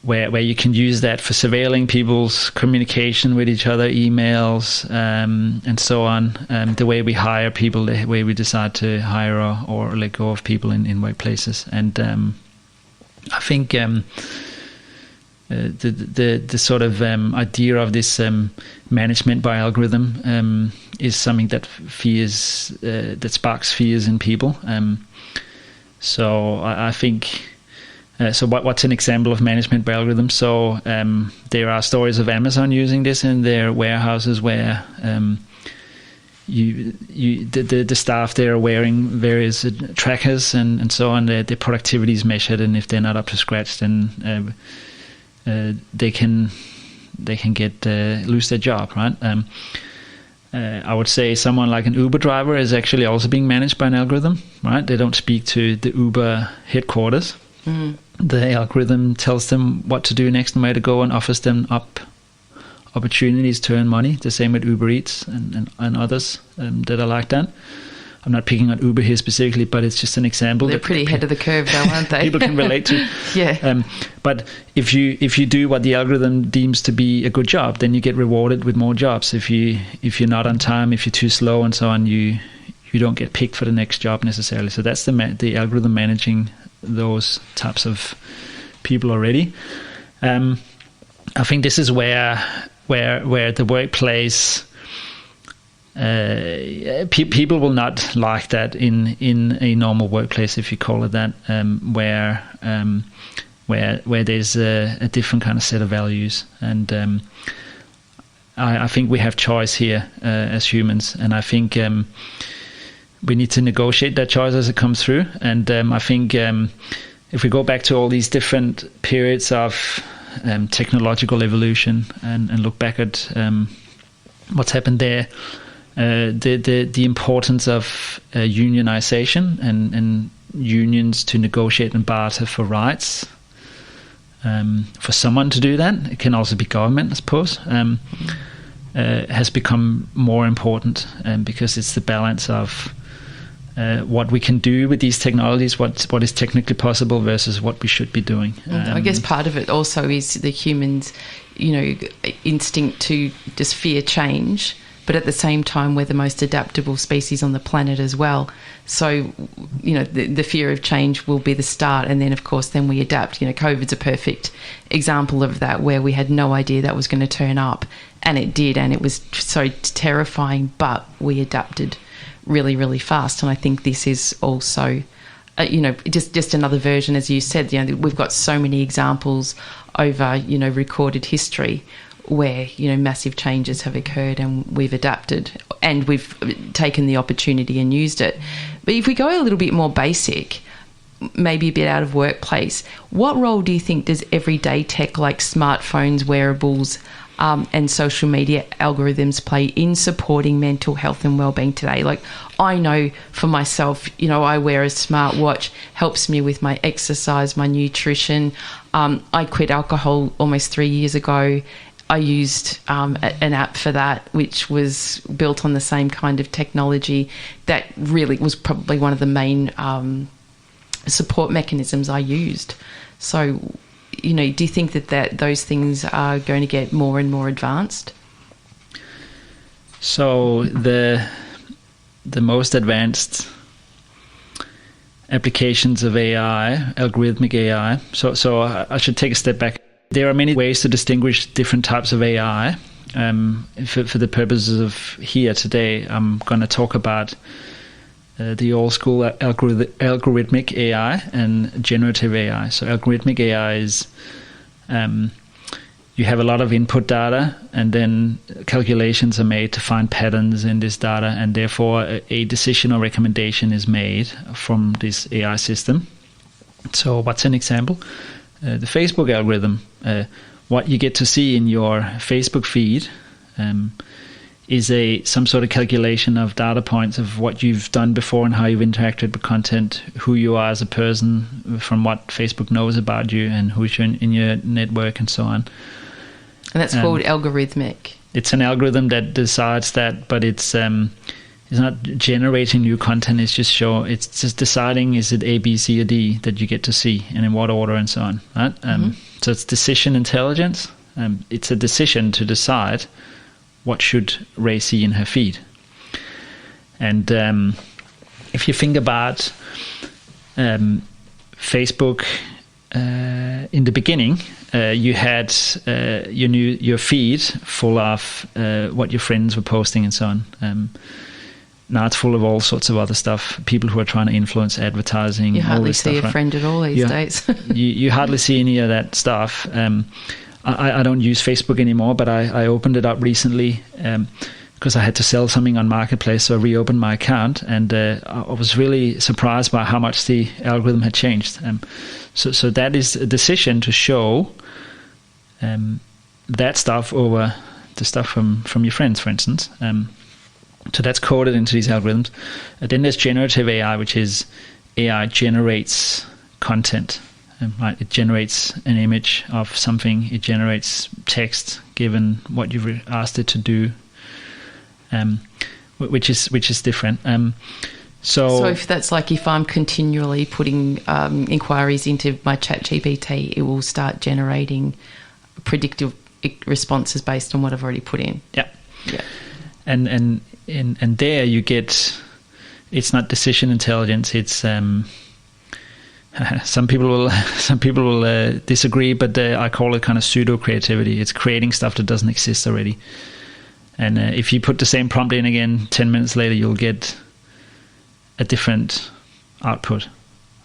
where you can use that for surveilling people's communication with each other, emails, and so on. The way we hire people, the way we decide to hire or let go of people in workplaces. And I think the sort of idea of this management by algorithm is something that sparks fears in people. So I think. So what's an example of management by algorithm? So there are stories of Amazon using this in their warehouses where the staff there are wearing various trackers and so on. Their productivity is measured, and if they're not up to scratch, then they can get lose their job, right? I would say someone like an Uber driver is actually also being managed by an algorithm, right? They don't speak to the Uber headquarters. Mm. The algorithm tells them what to do next and where to go, and offers them opportunities to earn money. The same with Uber Eats and others that are like that. I'm not picking on Uber here specifically, but it's just an example. They're pretty ahead of the curve, though, aren't they? People can relate to. Yeah. But if you do what the algorithm deems to be a good job, then you get rewarded with more jobs. If you're not on time, if you're too slow, and so on, you don't get picked for the next job necessarily. So that's the algorithm managing those types of people already. I think this is where the workplace people will not like that in a normal workplace, if you call it that, where there's a different kind of set of values, and I think we have choice here as humans, and I think we need to negotiate that choice as it comes through. And I think if we go back to all these different periods of technological evolution and look back at what's happened there, the importance of unionization and unions to negotiate and barter for rights, for someone to do that, it can also be government, I suppose, has become more important, because it's the balance of what we can do with these technologies, what is technically possible versus what we should be doing. I guess part of it also is the humans, instinct to just fear change, but at the same time we're the most adaptable species on the planet as well. So, the fear of change will be the start, and then of course then we adapt. COVID's a perfect example of that, where we had no idea that was going to turn up, and it did, and it was so terrifying, but we adapted really, really fast. And I think this is also, just another version, as you said. We've got so many examples over, recorded history where, massive changes have occurred and we've adapted and we've taken the opportunity and used it. But if we go a little bit more basic, maybe a bit out of workplace, what role do you think does everyday tech like smartphones, wearables, and social media algorithms play in supporting mental health and wellbeing today? Like, I know for myself, I wear a smartwatch, helps me with my exercise, my nutrition. I quit alcohol almost 3 years ago. I used an app for that, which was built on the same kind of technology. That really was probably one of the main support mechanisms I used. So, do you think that those things are going to get more and more advanced? So the most advanced applications of AI, algorithmic AI. So I should take a step back. There are many ways to distinguish different types of AI. For the purposes of here today, I'm going to talk about the old school algorithmic AI and generative AI. So algorithmic AI is you have a lot of input data, and then calculations are made to find patterns in this data, and therefore a decision or recommendation is made from this AI system. So what's an example? The Facebook algorithm. What you get to see in your Facebook feed is some sort of calculation of data points of what you've done before and how you've interacted with content, who you are as a person from what Facebook knows about you and who's in your network and so on. And that's called algorithmic. It's an algorithm that decides that, but it's generating new content. It's just deciding, is it A, B, C, or D that you get to see, and in what order, and so on. Right? So it's decision intelligence. It's a decision to decide what should Rae see in her feed. And if you think about Facebook, in the beginning, you had your feed full of what your friends were posting and so on. Now it's full of all sorts of other stuff. People who are trying to influence advertising. You hardly see a friend at all these days. you hardly see any of that stuff. I don't use Facebook anymore, but I opened it up recently because I had to sell something on Marketplace, so I reopened my account, and I was really surprised by how much the algorithm had changed. So that is a decision to show that stuff over the stuff from your friends, for instance. So that's coded into these algorithms. Then there's generative AI, which is AI generates content. Right? It generates an image of something. It generates text given what you've asked it to do, which is different. So if that's like, if I'm continually putting inquiries into my ChatGPT, it will start generating predictive responses based on what I've already put in. Yeah. And there you get, it's not decision intelligence. It's some people will disagree, but I call it kind of pseudo creativity. It's creating stuff that doesn't exist already. And if you put the same prompt in again 10 minutes later, you'll get a different output.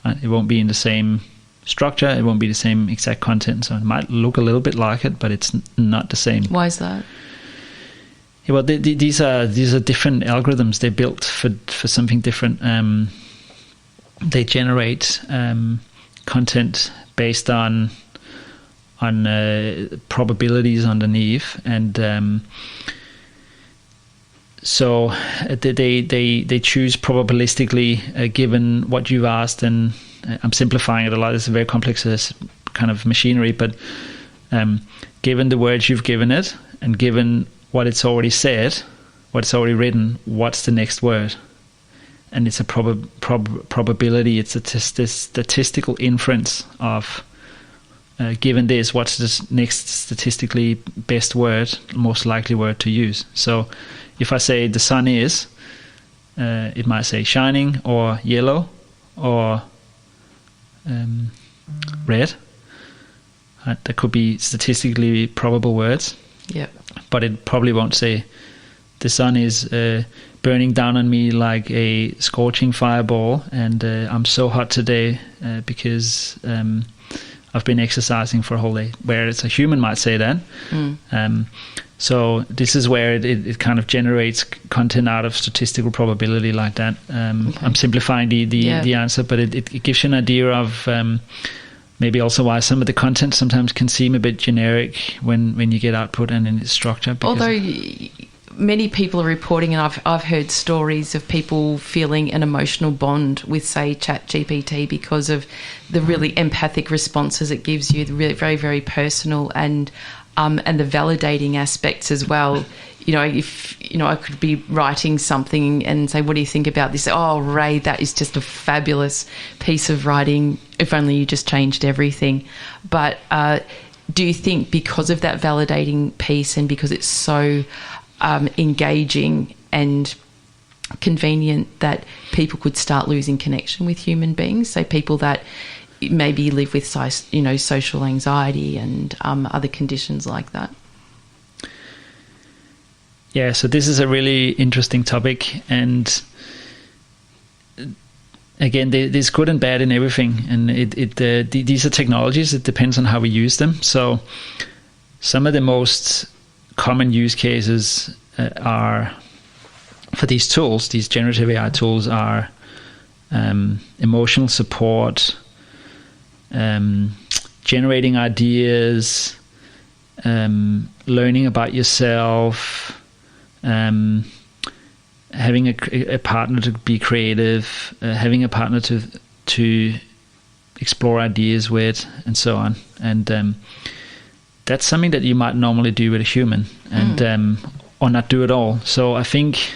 Right? It won't be in the same structure. It won't be the same exact content. So it might look a little bit like it, but it's not the same. Why is that? Yeah, well, these are different algorithms. They're built for something different. They generate content based on probabilities underneath, and so they choose probabilistically given what you've asked. And I'm simplifying it a lot. It's a very complex kind of machinery, but given the words you've given it, and given what it's already said, what it's already written, what's the next word? And it's a probability. It's a statistical inference of given this, what's the next statistically best word, most likely word to use. So if I say the sun is, it might say shining, or yellow, or red. That could be statistically probable words. Yep. But it probably won't say the sun is burning down on me like a scorching fireball, and I'm so hot today because I've been exercising for a whole day. Whereas a human might say that. So this is where it kind of generates content out of statistical probability like that. Okay. I'm simplifying the answer, but it gives you an idea of maybe also why some of the content sometimes can seem a bit generic when you get output and in its structure. Although many people are reporting, and I've heard stories of people feeling an emotional bond with, say, ChatGPT because of the really empathic responses it gives you, the really very, very personal, and the validating aspects as well. If I could be writing something and say, what do you think about this? Oh, Rae, that is just a fabulous piece of writing. If only you just changed everything. But do you think because of that validating piece, and because it's so engaging and convenient, that people could start losing connection with human beings? So people that maybe live with social anxiety and other conditions like that. Yeah, so this is a really interesting topic, and again, there's good and bad in everything, and these are technologies. It depends on how we use them. So some of the most common use cases are for these tools, these generative AI tools, are emotional support, generating ideas, learning about yourself, having a partner to be creative, having a partner to explore ideas with, and so on. And that's something that you might normally do with a human, and or not do at all. So I think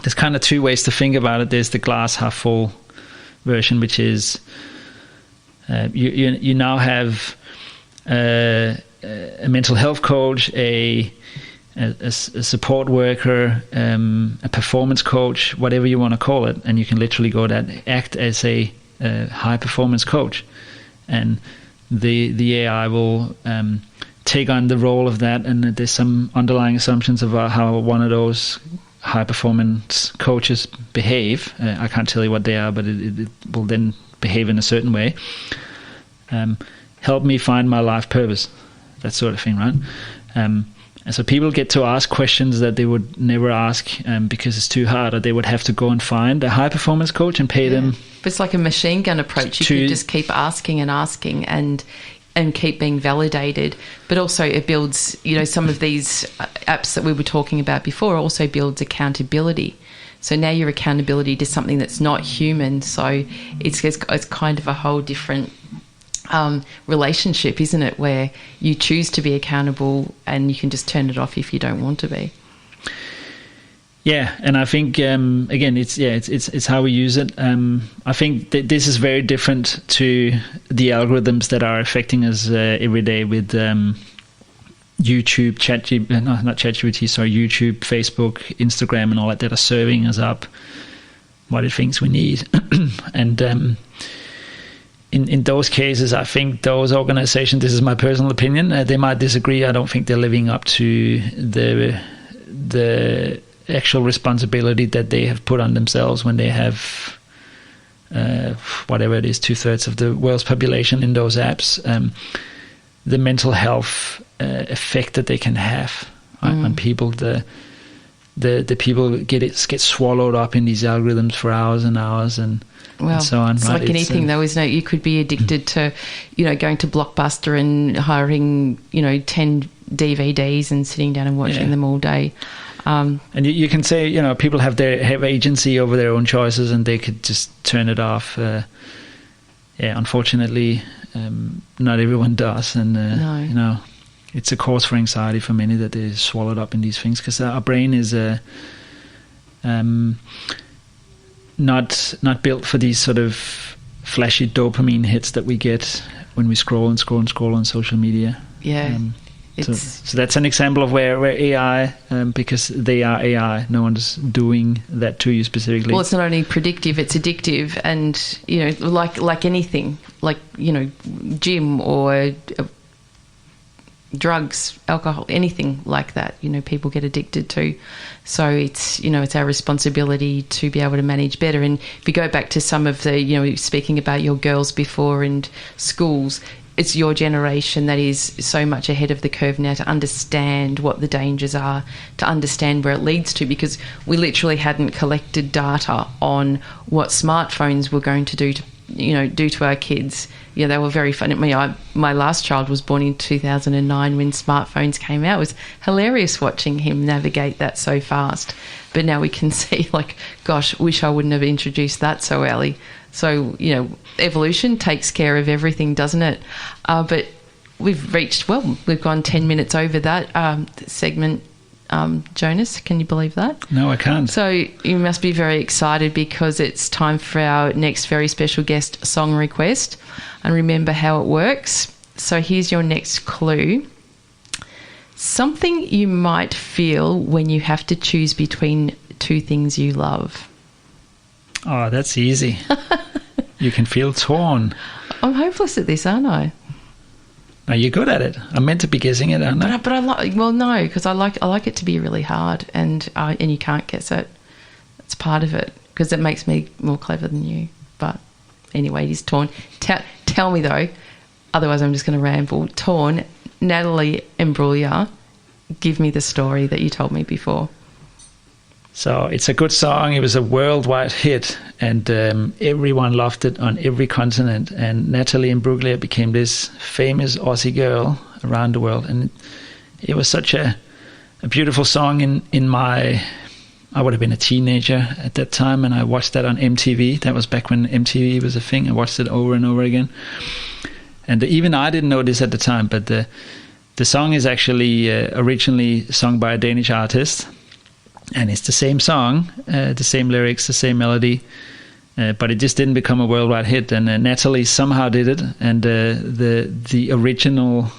there's kind of two ways to think about it. There's the glass half full version, which is you now have a mental health coach, a support worker, a performance coach, whatever you want to call it, and you can literally go that act as a high performance coach, and the AI will take on the role of that. And there's some underlying assumptions about how one of those high performance coaches behave. I can't tell you what they are, but it will then behave in a certain way. Help me find my life purpose, that sort of thing, right? And so people get to ask questions that they would never ask because it's too hard, or they would have to go and find a high performance coach and pay them. But it's like a machine gun approach. You can just keep asking and keep being validated. But also it builds, some of these apps that we were talking about before also builds accountability. So now your accountability to something that's not human. So it's kind of a whole different relationship, isn't it, where you choose to be accountable and you can just turn it off if you don't want to be. Yeah, and I think again, it's how we use it. I think this is very different to the algorithms that are affecting us every day with YouTube, YouTube, Facebook, Instagram, and all that are serving us up what it thinks we need, and. In those cases, I think those organizations, this is my personal opinion, they might disagree. I don't think they're living up to the actual responsibility that they have put on themselves when they have whatever it is, 2/3 of the world's population in those apps. The mental health effect that they can have on people, the people get swallowed up in these algorithms for hours and hours and so on. It's right? like anything though, isn't it? You could be addicted to, going to Blockbuster and hiring, 10 DVDs and sitting down and watching them all day. And you can say, people have agency over their own choices and they could just turn it off. Unfortunately, not everyone does. And, no. It's a cause for anxiety for many that they're swallowed up in these things because our brain is not built for these sort of flashy dopamine hits that we get when we scroll and scroll and scroll on social media. Yeah. So that's an example of where AI, because they are AI, no one's doing that to you specifically. Well, it's not only predictive, it's addictive, and like anything, like gym or drugs, alcohol, anything like that, people get addicted to. So it's it's our responsibility to be able to manage better. And if you go back to some of the speaking about your girls before and schools, it's your generation that is so much ahead of the curve now to understand what the dangers are, to understand where it leads to, because we literally hadn't collected data on what smartphones were going to do to our kids. They were very funny. My last child was born in 2009 when smartphones came out. It was hilarious watching him navigate that so fast. But now we can see, gosh, wish I wouldn't have introduced that so early. So, evolution takes care of everything, doesn't it? But we've gone 10 minutes over that segment. Jonas, can you believe that? No, I can't. So you must be very excited because it's time for our next very special guest song request. And remember how it works. So here's your next clue. Something you might feel when you have to choose between two things you love. Oh, that's easy. You can feel torn. I'm hopeless at this, aren't I? No, you're good at it. I'm meant to be guessing it, aren't I? But I like. Well, no, because I like it to be really hard, and you can't guess it. It's part of it because it makes me more clever than you. But anyway, it is torn. Tell me though, otherwise I'm just going to ramble. Torn. Natalie Imbruglia, give me the story that you told me before. So it's a good song. It was a worldwide hit, and everyone loved it on every continent. And Natalie Imbruglia became this famous Aussie girl around the world. And it was such a beautiful song in my... I would have been a teenager at that time, and I watched that on MTV. That was back when MTV was a thing. I watched it over and over again. And even I didn't know this at the time, but the song is actually originally sung by a Danish artist. and it's the same song, the same lyrics, the same melody, but it just didn't become a worldwide hit. And Natalie somehow did it, and the original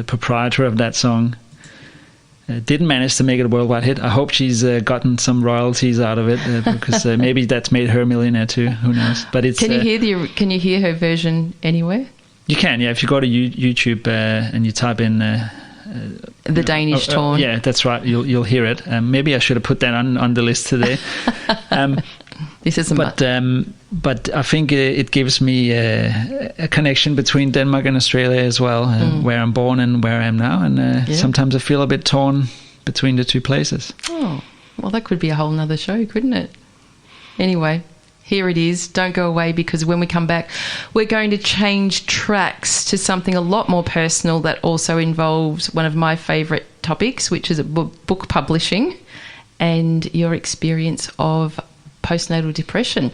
proprietor of that song didn't manage to make it a worldwide hit. I hope she's gotten some royalties out of it, because maybe that's made her a millionaire too. Who knows? But it's Can you hear her version anywhere? You can, yeah. If you go to YouTube and you type in the Danish tone, yeah, that's right. You'll hear it. Maybe I should have put that on the list today. This isn't but I think it gives me a connection between Denmark and Australia as well, where I'm born and where I am now. And sometimes I feel a bit torn between the two places. Oh, well, that could be a whole nother show, couldn't it? Anyway, here it is. Don't go away, because when we come back, we're going to change tracks to something a lot more personal that also involves one of my favourite topics, which is book publishing and your experience of postnatal depression.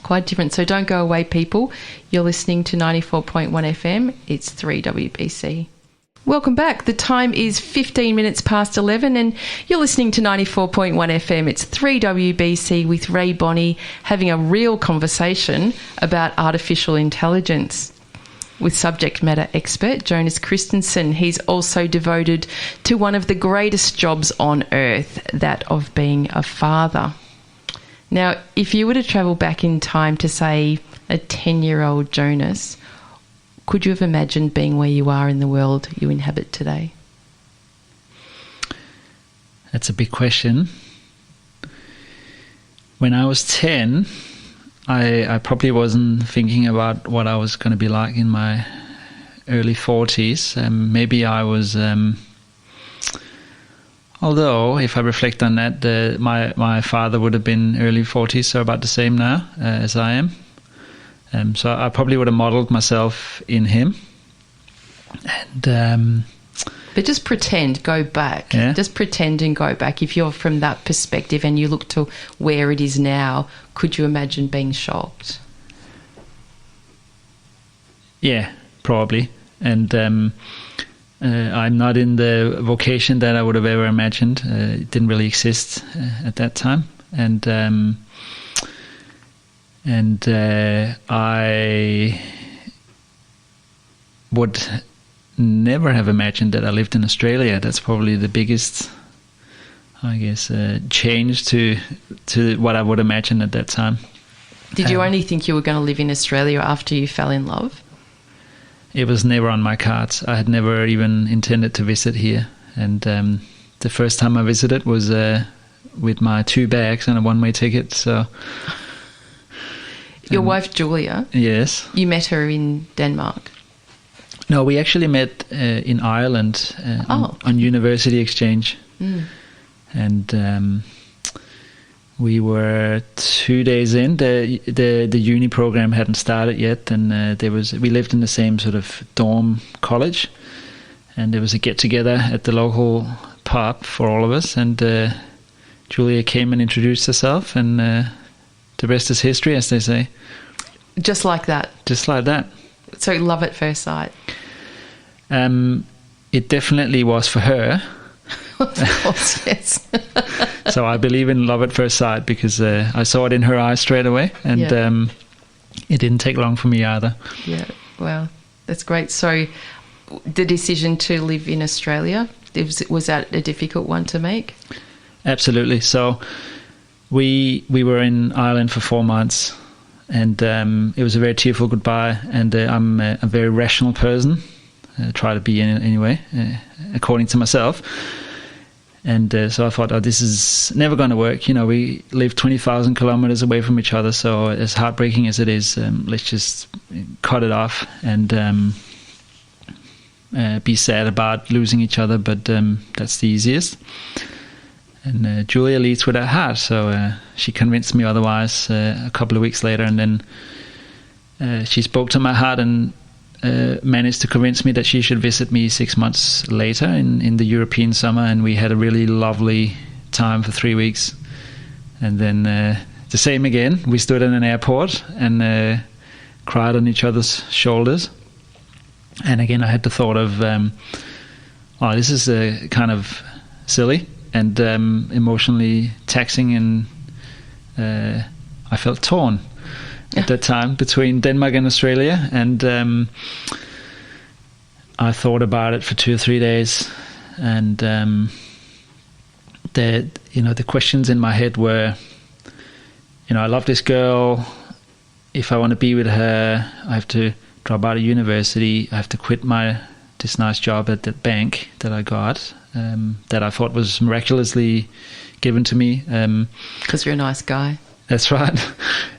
Quite different. So don't go away, people. You're listening to 94.1 FM. It's 3WBC. Welcome back. The time is 15 minutes past 11 and you're listening to 94.1 FM. It's 3WBC with Rae Bonney having a real conversation about artificial intelligence with subject matter expert Jonas Christensen. He's also devoted to one of the greatest jobs on earth, that of being a father. Now, if you were to travel back in time to, say, a 10-year-old Jonas, could you have imagined being where you are in the world you inhabit today? That's a big question. When I was 10, I probably wasn't thinking about what I was going to be like in my early 40s. Maybe I was... although, if I reflect on that, my father would have been early 40s, so about the same now as I am. So I probably would have modelled myself in him. And but just pretend, go back. Yeah. Just pretend and go back. If you're from that perspective and you look to where it is now, could you imagine being shocked? Yeah, probably. And I'm not in the vocation that I would have ever imagined. It didn't really exist at that time. And I would never have imagined that I lived in Australia. That's probably the biggest, I guess, change to what I would imagine at that time. Did you only think you were going to live in Australia after you fell in love? It was never on my cards. I had never even intended to visit here. And the first time I visited was with my 2 bags and a one-way ticket. So, your wife, Julia? Yes. You met her in Denmark? No, we actually met in Ireland on university exchange. Mm. And we were 2 days in. The uni program hadn't started yet, and we lived in the same sort of dorm college, and there was a get together at the local pub for all of us. And Julia came and introduced herself, and the rest is history, as they say. Just like that. Just like that. So love at first sight. It definitely was for her. Of course, yes. So I believe in love at first sight, because I saw it in her eyes straight away, and it didn't take long for me either. Yeah, well, that's great. So the decision to live in Australia, was that a difficult one to make? Absolutely. So we were in Ireland for 4 months, and it was a very tearful goodbye, and I'm a very rational person. I try to be anyway, according to myself. And so I thought, this is never going to work. You know, we live 20,000 kilometers away from each other, so as heartbreaking as it is, let's just cut it off and be sad about losing each other, but that's the easiest. And Julia leads with her heart, so she convinced me otherwise a couple of weeks later, and then she spoke to my heart and managed to convince me that she should visit me 6 months later in the European summer, and we had a really lovely time for 3 weeks. And then the same again, we stood in an airport and cried on each other's shoulders. And again I had the thought of this is kind of silly, and emotionally taxing, and I felt torn at that time between Denmark and Australia, and I thought about it for 2 or 3 days, and the questions in my head were, I love this girl. If I want to be with her, I have to drop out of university. I have to quit this nice job at that bank that I got, that I thought was miraculously given to me. Because you're a nice guy. That's right.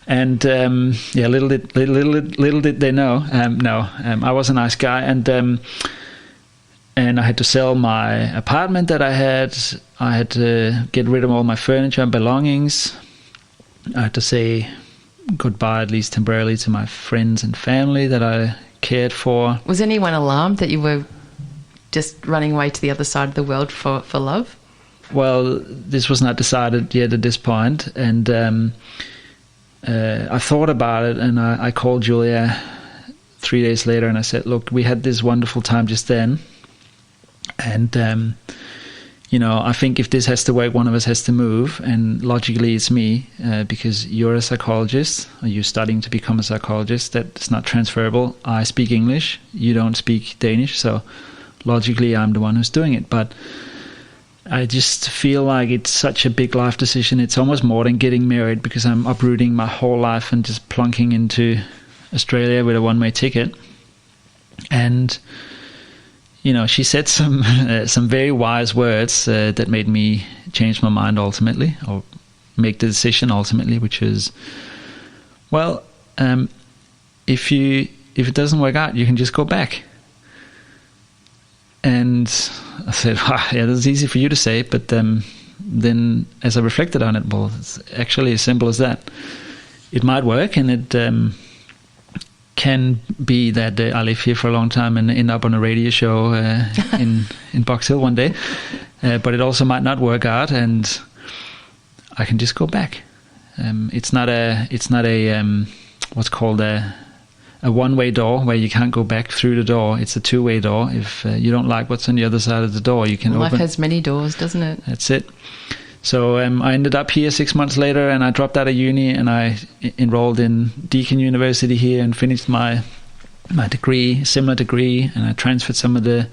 And little did they know. I was a nice guy, and I had to sell my apartment that I had. I had to get rid of all my furniture and belongings. I had to say goodbye, at least temporarily, to my friends and family that I cared for. Was anyone alarmed that you were just running away to the other side of the world for love? Well, this was not decided yet at this point, and I thought about it, and I called Julia 3 days later, and I said, look, we had this wonderful time just then, and I think if this has to work, one of us has to move, and logically it's me, because you're a psychologist, or you're studying to become a psychologist. That's not transferable. I speak English, you don't speak Danish, so logically I'm the one who's doing it. But I just feel like it's such a big life decision. It's almost more than getting married, because I'm uprooting my whole life and just plunking into Australia with a one-way ticket. And she said some very wise words that made me change my mind ultimately, or make the decision ultimately, which is, well, if it doesn't work out, you can just go back. And I said, yeah, that's easy for you to say, but then as I reflected on it, well, it's actually as simple as that. It might work, and it can be that I live here for a long time and end up on a radio show in Box Hill one day, but it also might not work out, and I can just go back. It's not a what's called a one-way door where you can't go back through the door. It's a two-way door. If you don't like what's on the other side of the door, you can Life open. has many doors, doesn't it? That's it. So I ended up here 6 months later, and I dropped out of uni, and I enrolled in Deakin University here and finished my degree, similar degree, and I transferred some of the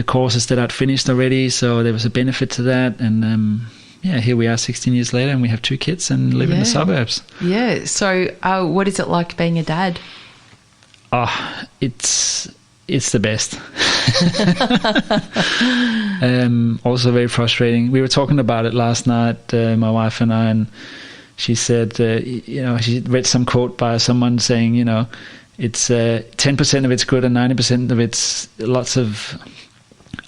courses that I'd finished already. So there was a benefit to that, and here we are 16 years later, and we have 2 kids and live in the suburbs. Yeah. So what is it like being a dad? Oh, it's the best. Also very frustrating. We were talking about it last night, my wife and I, and she said, she read some quote by someone saying, it's 10% of it's good and 90% of it's lots of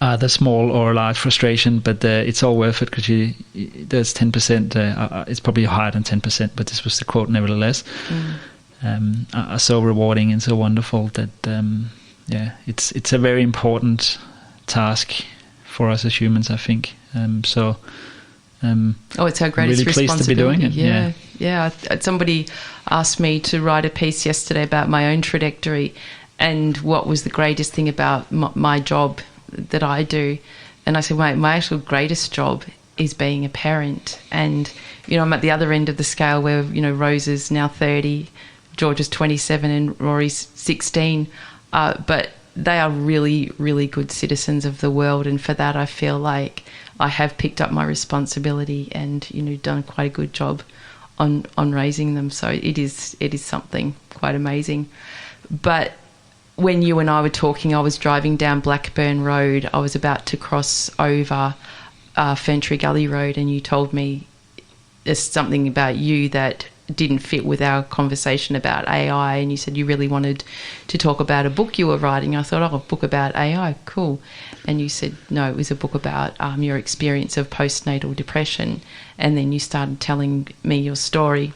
either small or large frustration, but it's all worth it, because there's 10%, it's probably higher than 10%, but this was the quote nevertheless. Are so rewarding and so wonderful that it's a very important task for us as humans, I think. It's our greatest really pleased responsibility. To be doing it. Yeah. Somebody asked me to write a piece yesterday about my own trajectory and what was the greatest thing about my job that I do, and I said my actual greatest job is being a parent. And I'm at the other end of the scale where Rose is now 30, George is 27, and Rory's 16. But they are really, really good citizens of the world, and for that I feel like I have picked up my responsibility and done quite a good job on raising them. So it is something quite amazing. But when you and I were talking, I was driving down Blackburn Road. I was about to cross over Ferntree Gully Road, and you told me there's something about you that didn't fit with our conversation about AI, and you said you really wanted to talk about a book you were writing. I thought, a book about AI, cool. And you said, no, it was a book about your experience of postnatal depression, and then you started telling me your story.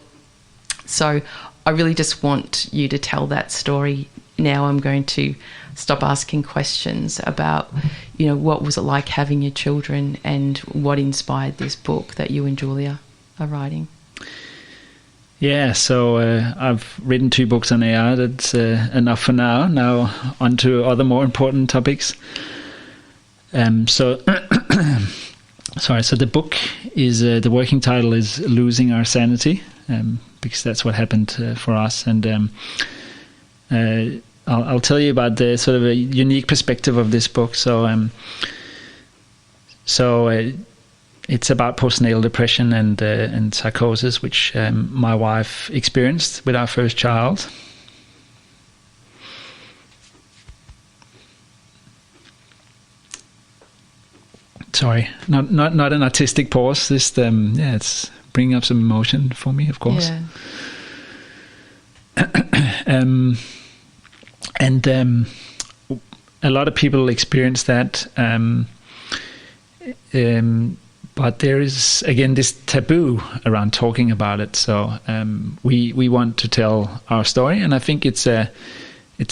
So I really just want you to tell that story. Now I'm going to stop asking questions about, what was it like having your children, and what inspired this book that you and Julia are writing. Yeah, so I've written 2 books on AI. That's enough for now. Now on to other more important topics. So sorry. So the book is the working title is "Losing Our Sanity," because that's what happened for us. And I'll tell you about the sort of a unique perspective of this book. So it's about postnatal depression and psychosis, which my wife experienced with our first child. Sorry, not an artistic pause. Just it's bringing up some emotion for me, of course. Yeah. A lot of people experience that, but there is again this taboo around talking about it. So we want to tell our story, and I think it's an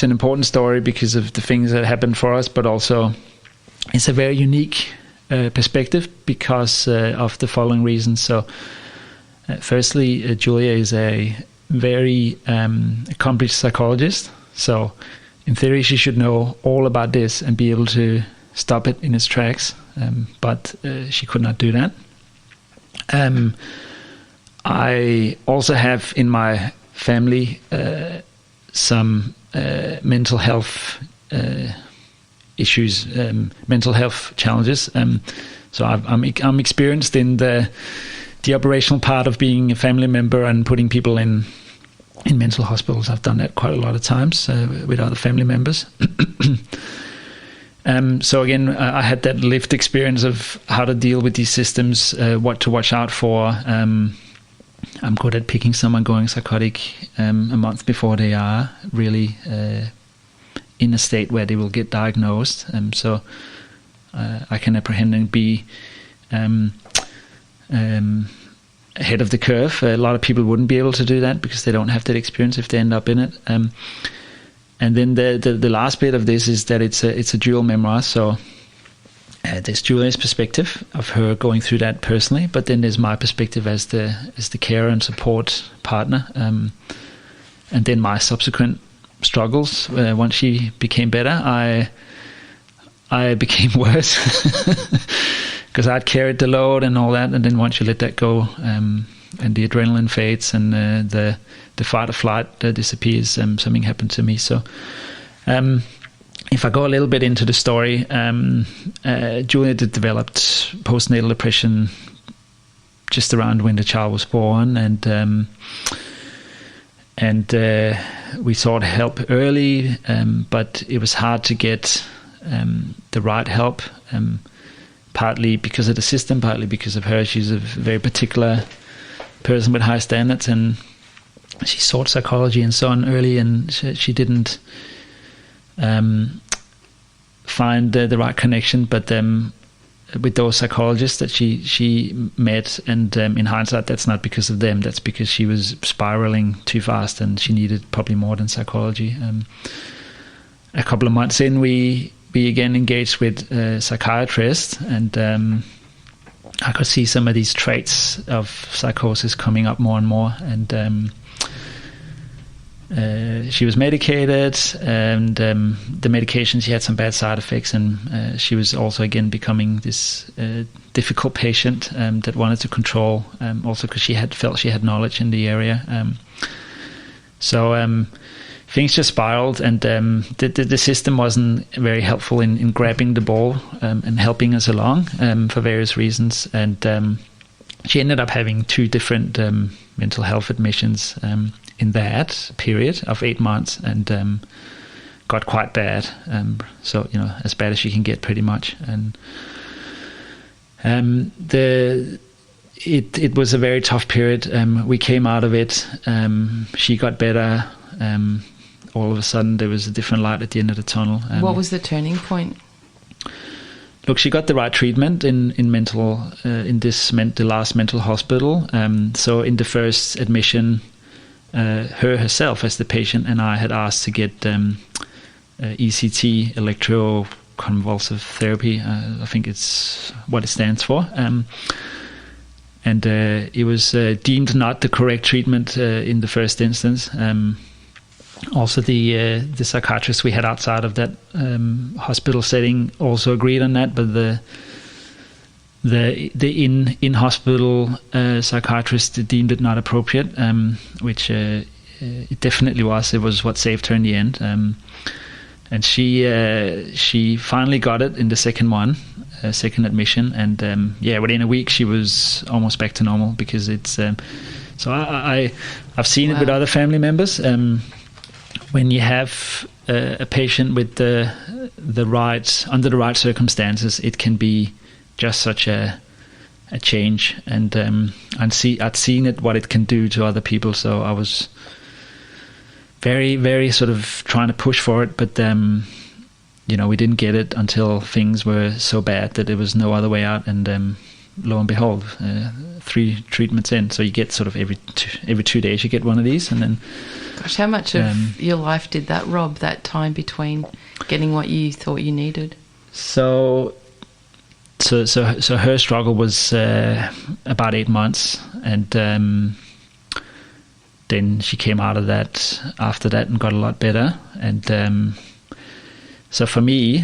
important story because of the things that happened for us, but also it's a very unique perspective because of the following reasons. So firstly, Julia is a very accomplished psychologist. So in theory, she should know all about this and be able to stop it in its tracks. But she could not do that. I also have in my family some mental health issues, mental health challenges. So I'm experienced in the operational part of being a family member and putting people in mental hospitals. I've done that quite a lot of times with other family members. So again, I had that lived experience of how to deal with these systems, what to watch out for. I'm good at picking someone going psychotic a month before they are really in a state where they will get diagnosed. So I can apprehend and be ahead of the curve. A lot of people wouldn't be able to do that because they don't have that experience if they end up in it. And then the last bit of this is that it's a dual memoir. So there's Julia's perspective of her going through that personally, but then there's my perspective as the carer and support partner, and then my subsequent struggles. Once she became better, I became worse because I'd carried the load and all that, and then once you let that go, and the adrenaline fades and the fight or flight disappears, something happened to me. So if I go a little bit into the story, Julia developed postnatal depression just around when the child was born, and we sought help early, but it was hard to get the right help, partly because of the system, partly because of her. She's a very particular person with high standards, and she sought psychology and so on early, and she didn't find the right connection. But with those psychologists that she met, and in hindsight, that's not because of them. That's because she was spiraling too fast, and she needed probably more than psychology. A couple of months in, we again engaged with a psychiatrist, and I could see some of these traits of psychosis coming up more and more. And she was medicated, and the medication, she had some bad side effects, and she was also again becoming this difficult patient that wanted to control, also because she felt she had knowledge in the area. So things just spiraled, and the system wasn't very helpful in grabbing the ball and helping us along for various reasons. And she ended up having 2 different mental health admissions in that period of 8 months, and got quite bad. So as bad as she can get, pretty much. And it was a very tough period. We came out of it. She got better. All of a sudden, there was a different light at the end of the tunnel. What was the turning point? Look, she got the right treatment in the last mental hospital. So in the first admission, her herself as the patient and I had asked to get ECT, electroconvulsive therapy. I think it's what it stands for. And it was deemed not the correct treatment in the first instance. Also, the psychiatrist we had outside of that hospital setting also agreed on that, but the the in hospital psychiatrist deemed it not appropriate, which it definitely was. It was what saved her in the end. And she finally got it in the second admission, and within a week she was almost back to normal, because it's so I've seen it with other family members. When you have a patient with the right, under the right circumstances, it can be just such a change, and I'd seen it, what it can do to other people. So I was very, very sort of trying to push for it, but we didn't get it until things were so bad that there was no other way out, and lo and behold, 3 treatments in. So you get sort of every 2 days you get one of these, and then. Gosh, how much of your life did that rob, that time between getting what you thought you needed? So her struggle was about 8 months, and then she came out of that after that and got a lot better. And so for me,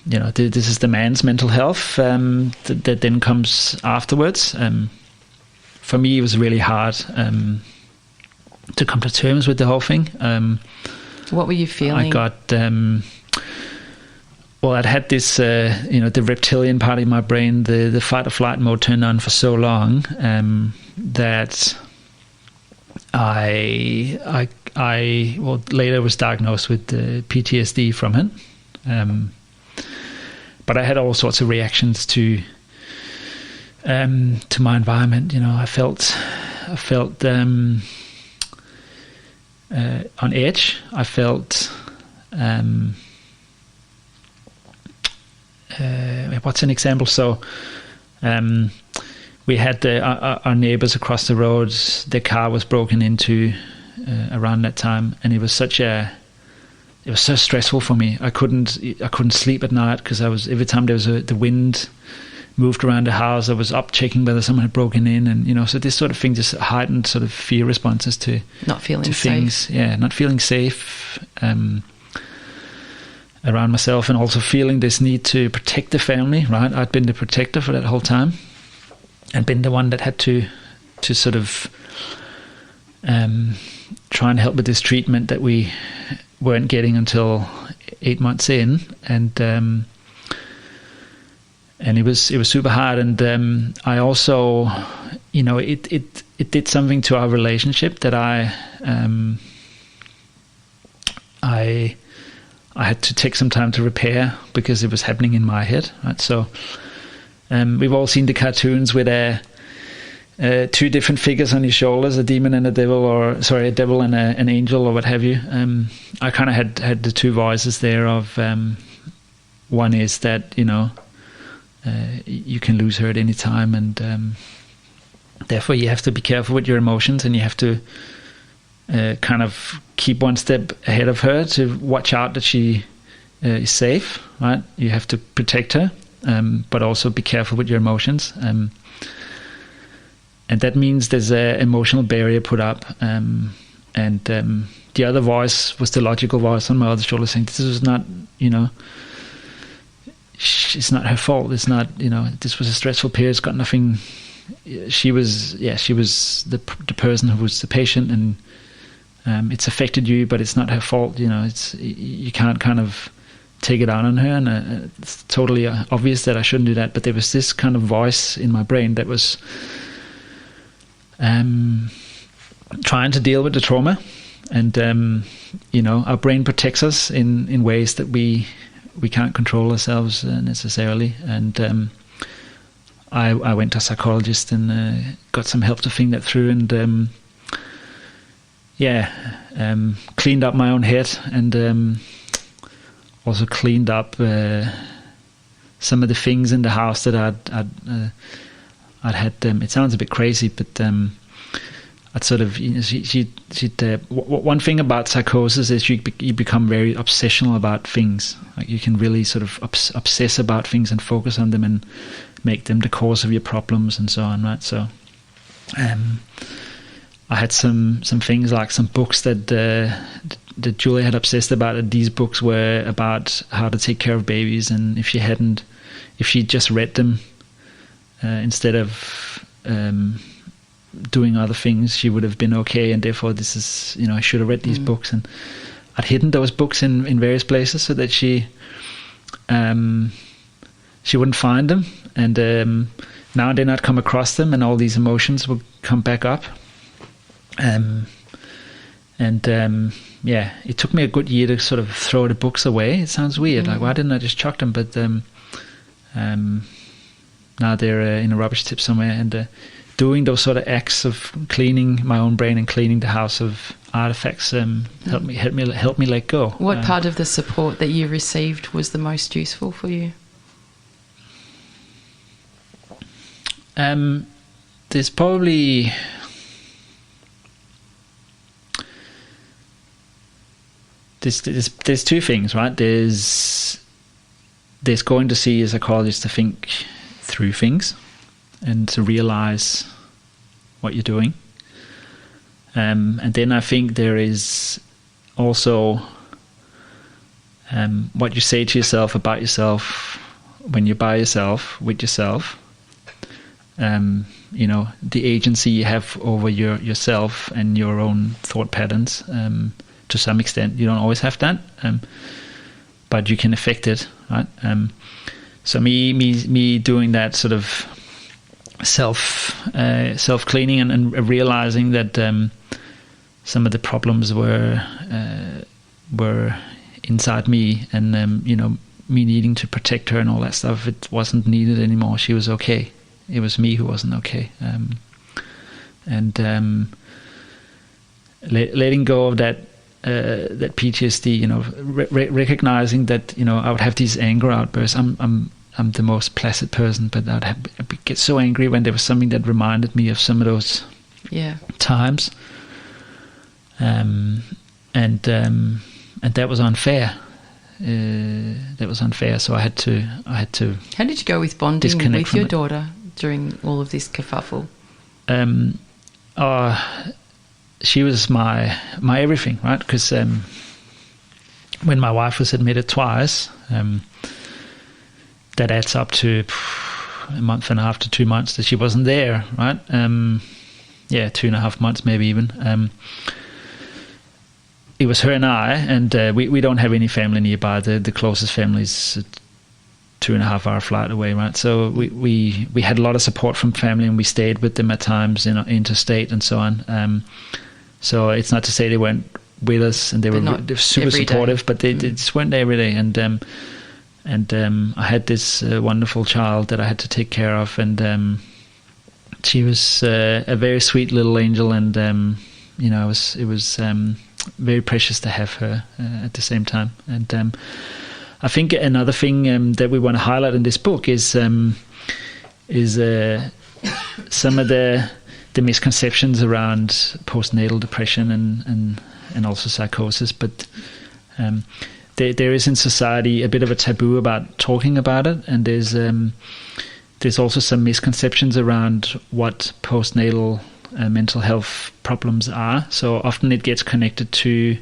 this is the man's mental health that then comes afterwards. For me, it was really hard to come to terms with the whole thing. What were you feeling? I got I'd had this the reptilian part of my brain, the fight or flight mode turned on for so long that I later was diagnosed with PTSD from it, but I had all sorts of reactions to my environment. I felt on edge. I felt what's an example? So we had our neighbors across the road. Their car was broken into around that time, and it was so stressful for me. I couldn't sleep at night, because every time there was the wind moved around the house, I was up checking whether someone had broken in, and so this sort of thing just heightened sort of fear responses to not feeling safe. Things. Yeah, not feeling safe around myself, and also feeling this need to protect the family. Right, I'd been the protector for that whole time, and been the one that had to sort of try and help with this treatment that we weren't getting until 8 months in, and it was super hard. And I also, it did something to our relationship that I had to take some time to repair, because it was happening in my head. Right, so we've all seen the cartoons with two different figures on your shoulders, a demon and a devil, a devil and an angel, or what have you. I kind of had the two voices there of one is that you can lose her at any time, and therefore you have to be careful with your emotions, and you have to kind of keep one step ahead of her to watch out that she is safe. Right, you have to protect her, but also be careful with your emotions. And that means there's an emotional barrier put up, and the other voice was the logical voice on my other shoulder, saying, "This is not, it's not her fault. It's not, this was a stressful period. It's got nothing." She was the person who was the patient, and it's affected you, but it's not her fault. You can't kind of take it out on her, and it's totally obvious that I shouldn't do that. But there was this kind of voice in my brain that was trying to deal with the trauma, and our brain protects us in ways that we can't control ourselves necessarily. And I went to a psychologist and got some help to think that through, and cleaned up my own head, and also cleaned up some of the things in the house that I'd had. It sounds a bit crazy, but I'd sort of, one thing about psychosis is you become very obsessional about things. Like, you can really sort of obsess about things and focus on them and make them the cause of your problems and so on, right? So I had some things, like some books that Julia had obsessed about, and these books were about how to take care of babies, and if she just read them, instead of doing other things, she would have been okay. And therefore, this is, I should have read these books, and I'd hidden those books in various places so that she wouldn't find them. And now and then I'd come across them, and all these emotions would come back up. It took me a good year to sort of throw the books away. It sounds weird, like why didn't I just chuck them? But now they're in a rubbish tip somewhere, and doing those sort of acts of cleaning my own brain and cleaning the house of artifacts helped me let go. What part of the support that you received was the most useful for you? There's probably there's two things, right? There's going to see a psychologist to think through things and to realize what you're doing. And then I think there is also what you say to yourself about yourself when you're by yourself, with yourself. The agency you have over yourself and your own thought patterns. To some extent, you don't always have that, but you can affect it, right? So me doing that sort of self cleaning and realizing that some of the problems were inside me, and me needing to protect her and all that stuff. It wasn't needed anymore. She was okay. It was me who wasn't okay. Letting go of that PTSD, recognizing that I would have these anger outbursts. I'm the most placid person, but I'd get so angry when there was something that reminded me of some of those times, and that was unfair. So I had to. How did you go with bonding with your daughter during all of this kerfuffle? She was my everything, right? Because when my wife was admitted twice, that adds up to a month and a half to 2 months that she wasn't there, right? 2.5 months maybe even. It was her and I, and we don't have any family nearby. The closest family is a 2.5 hour flight away, right? So we had a lot of support from family, and we stayed with them at times, interstate and so on. So it's not to say they weren't with us, and they were super supportive, but they just weren't there every day. And I had this wonderful child that I had to take care of, and she was a very sweet little angel, and it was very precious to have her at the same time. And I think another thing that we want to highlight in this book is some of the misconceptions around postnatal depression and also psychosis, but there is in society a bit of a taboo about talking about it, and there's also some misconceptions around what postnatal mental health problems are. So often it gets connected to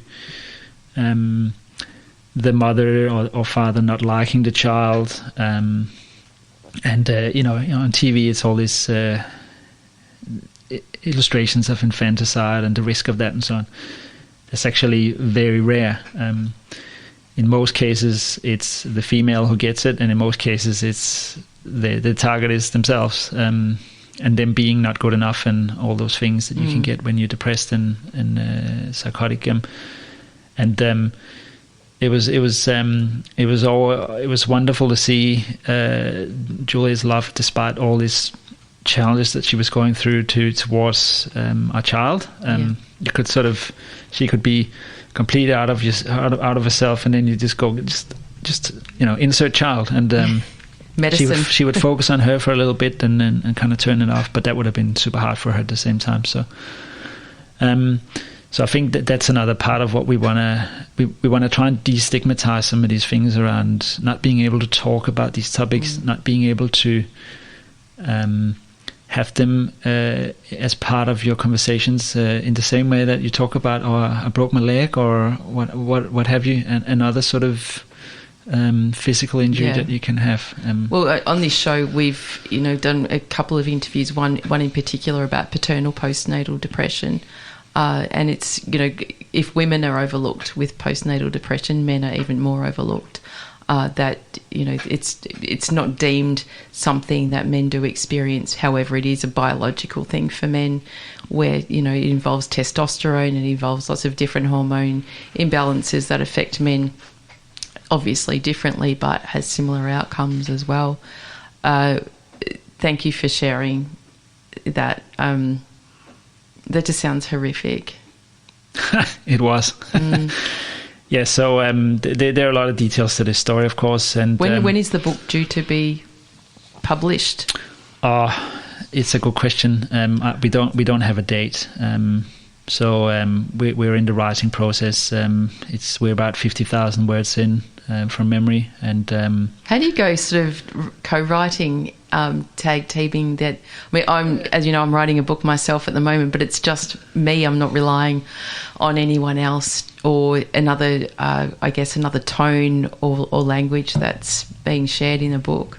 the mother or father not liking the child, and on TV it's all these illustrations of infanticide and the risk of that and so on. It's actually very rare. In most cases it's the female who gets it, and in most cases it's the target is themselves, and them being not good enough and all those things that you can get when you're depressed and psychotic. It was wonderful to see Julia's love despite all these challenges that she was going through towards our child. You could she could be completely out of herself, and then you just go insert child, and medicine. She would focus on her for a little bit and kind of turn it off, but that would have been super hard for her at the same time. So I think that's another part of what we want to try and destigmatize some of these things around not being able to talk about these topics, not being able to have them as part of your conversations in the same way that you talk about, I broke my leg, or what have you, and other sort of physical injury that you can have. Well, on this show, we've done a couple of interviews. One in particular about paternal postnatal depression, and it's if women are overlooked with postnatal depression, men are even more overlooked. That it's not deemed something that men do experience. However, it is a biological thing for men, where it involves testosterone and involves lots of different hormone imbalances that affect men obviously differently, but has similar outcomes as well. Thank you for sharing that. That just sounds horrific. It was. Yeah, so there are a lot of details to this story, of course. And when is the book due to be published? It's a good question. We don't have a date. So we're in the writing process. We're about 50,000 words in from memory. And how do you go sort of co-writing, tag teaming that? I mean, I'm writing a book myself at the moment, but it's just me. I'm not relying on anyone else or another tone or language that's being shared in a book.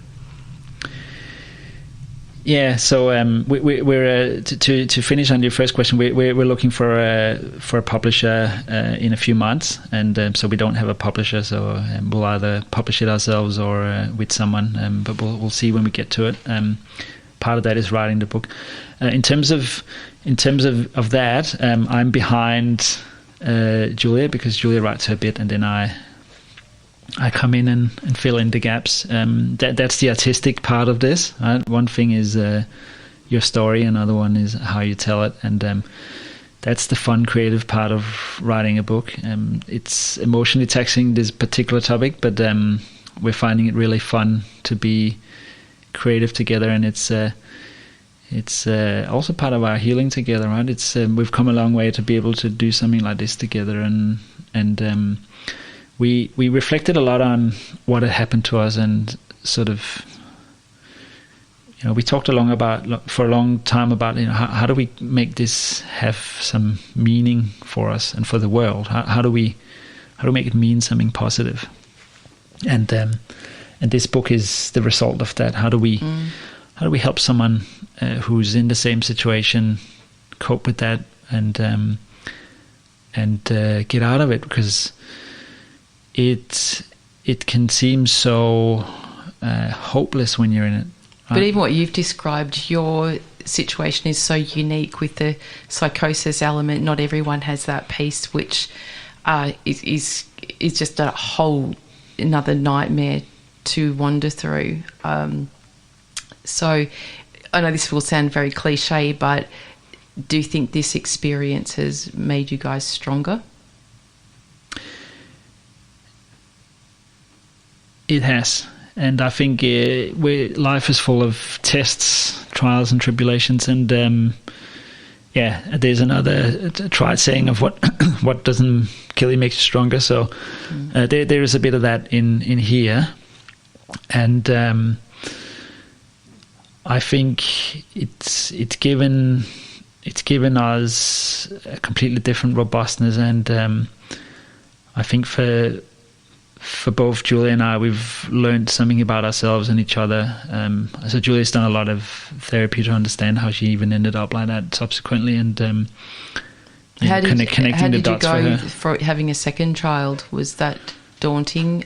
Yeah, so we're to finish on your first question. We're looking for a publisher in a few months, and so we don't have a publisher. So we'll either publish it ourselves or with someone. But we'll see when we get to it. Part of that is writing the book. In terms of that, I'm behind Julia, because Julia writes her bit, and then I come in and fill in the gaps. That's the artistic part of this. Right? One thing is your story, another one is how you tell it, and that's the fun, creative part of writing a book. It's emotionally taxing, this particular topic, but we're finding it really fun to be creative together, and it's also part of our healing together, right? It's we've come a long way to be able to do something like this together, and we reflected a lot on what had happened to us, and sort of, we talked for a long time about how do we make this have some meaning for us and for the world? How do we make it mean something positive? And this book is the result of that. How do we help someone who's in the same situation cope with that and get out of it? Because it can seem so hopeless when you're in it. Right? But even what you've described, your situation is so unique with the psychosis element. Not everyone has that piece, which is just a whole another nightmare to wander through. So I know this will sound very cliche, but do you think this experience has made you guys stronger? It has. And I think life is full of tests, trials and tribulations. And there's another tried saying of what doesn't kill you makes you stronger. So there is a bit of that in here. And I think it's given us a completely different robustness, and I think for both Julia and I, we've learned something about ourselves and each other. So Julia's done a lot of therapy to understand how she even ended up like that subsequently, and connecting the dots for her. How did you go for having a second child? Was that daunting?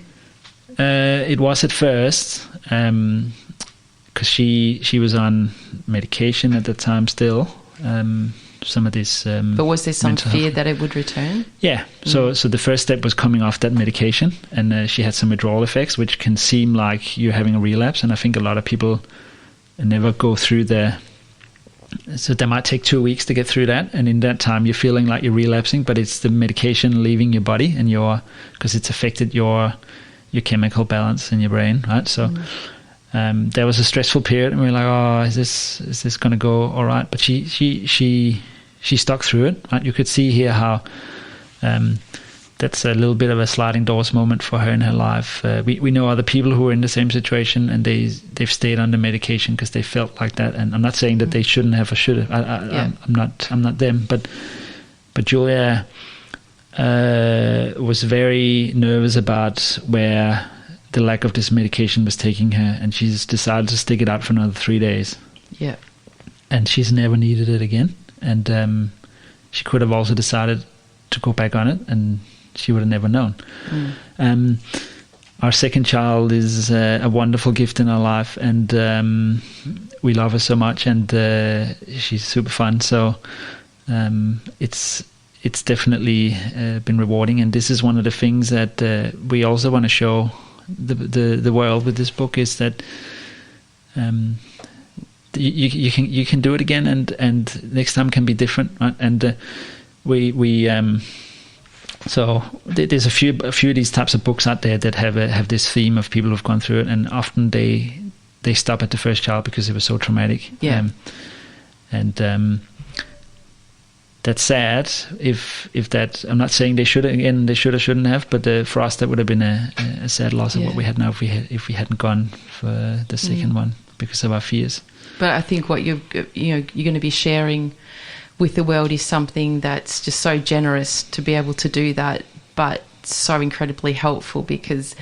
It was at first, because she was on medication at the time still. Some of this. But was there some fear that it would return? Yeah. So the first step was coming off that medication, and she had some withdrawal effects, which can seem like you're having a relapse. And I think a lot of people never go through so they might take 2 weeks to get through that, and in that time you're feeling like you're relapsing, but it's the medication leaving your body and because it's affected your chemical balance in your brain, right? So. There was a stressful period, and we were like, "Oh, is this going to go all right?" But she stuck through it. Right? You could see here how that's a little bit of a sliding doors moment for her in her life. We know other people who are in the same situation, and they've stayed under medication because they felt like that. And I'm not saying that they shouldn't have or should have. I'm not them, but Julia was very nervous about where the lack of this medication was taking her, and she's decided to stick it out for another 3 days. Yeah. And she's never needed it again. And she could have also decided to go back on it, and she would have never known. Our second child is a wonderful gift in our life, and we love her so much, and she's super fun. So it's definitely been rewarding, and this is one of the things that we also want to show the world with this book, is that you can do it again, and next time can be different, right? And so there's a few of these types of books out there that have this theme of people who've gone through it, and often they stop at the first child because it was so traumatic. Yeah. That's sad. If that, I'm not saying they should or shouldn't have, but for us that would have been a sad loss of what we had now if we hadn't gone for the second one because of our fears. But I think what you're going to be sharing with the world is something that's just so generous to be able to do that, but so incredibly helpful, because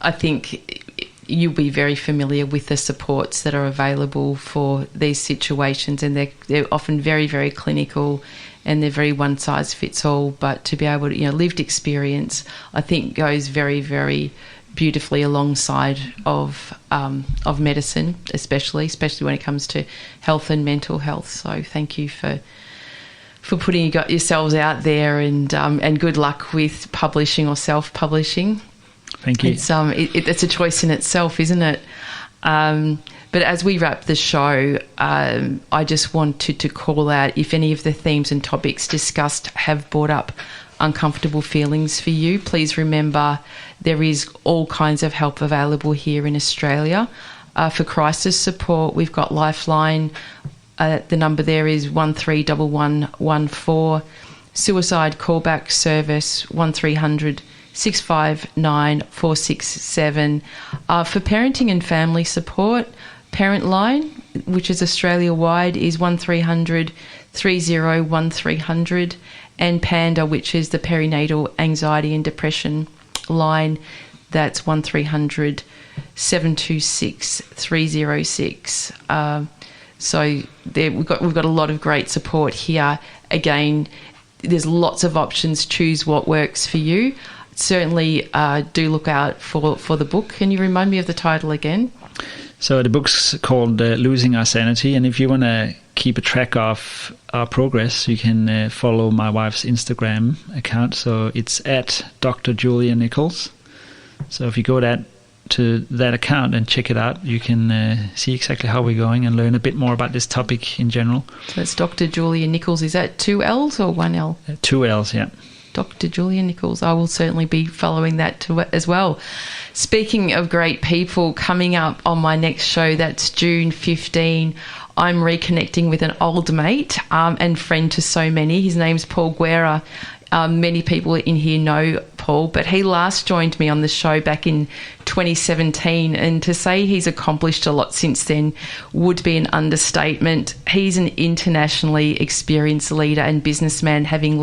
I think you'll be very familiar with the supports that are available for these situations, and they're often very, very clinical, and they're very one size fits all. But to be able to, lived experience, I think goes very, very beautifully alongside of medicine, especially when it comes to health and mental health. So thank you for putting yourselves out there, and good luck with publishing or self-publishing. Thank you. It's a choice in itself, isn't it? But as we wrap the show, I just wanted to call out if any of the themes and topics discussed have brought up uncomfortable feelings for you. Please remember there is all kinds of help available here in Australia. For crisis support, we've got Lifeline. The number there is 131114. Suicide callback service 1300 659 467. For parenting and family support, Parent Line, which is Australia-wide, is 1300 30 1300. And Panda, which is the perinatal anxiety and depression line, that's 1300 726 306. So we've got a lot of great support here. Again, there's lots of options. Choose what works for you. Certainly do look out for the book. Can you remind me of the title again? So the book's called Losing Our Sanity, and if you want to keep a track of our progress, you can follow my wife's Instagram account. So it's at Dr. Julia Nichols. So if you go to that account and check it out, you can see exactly how we're going and learn a bit more about this topic in general. So it's Dr. Julia Nichols. Is that 2 L's or 1 L? 2 L's, yeah. Dr. Julia Nichols. I will certainly be following that too as well. Speaking of great people, coming up on my next show, that's June 15, I'm reconnecting with an old mate and friend to so many. His name's Paul Guerra. Many people in here know Paul, but he last joined me on the show back in 2017, and to say he's accomplished a lot since then would be an understatement. He's an internationally experienced leader and businessman, having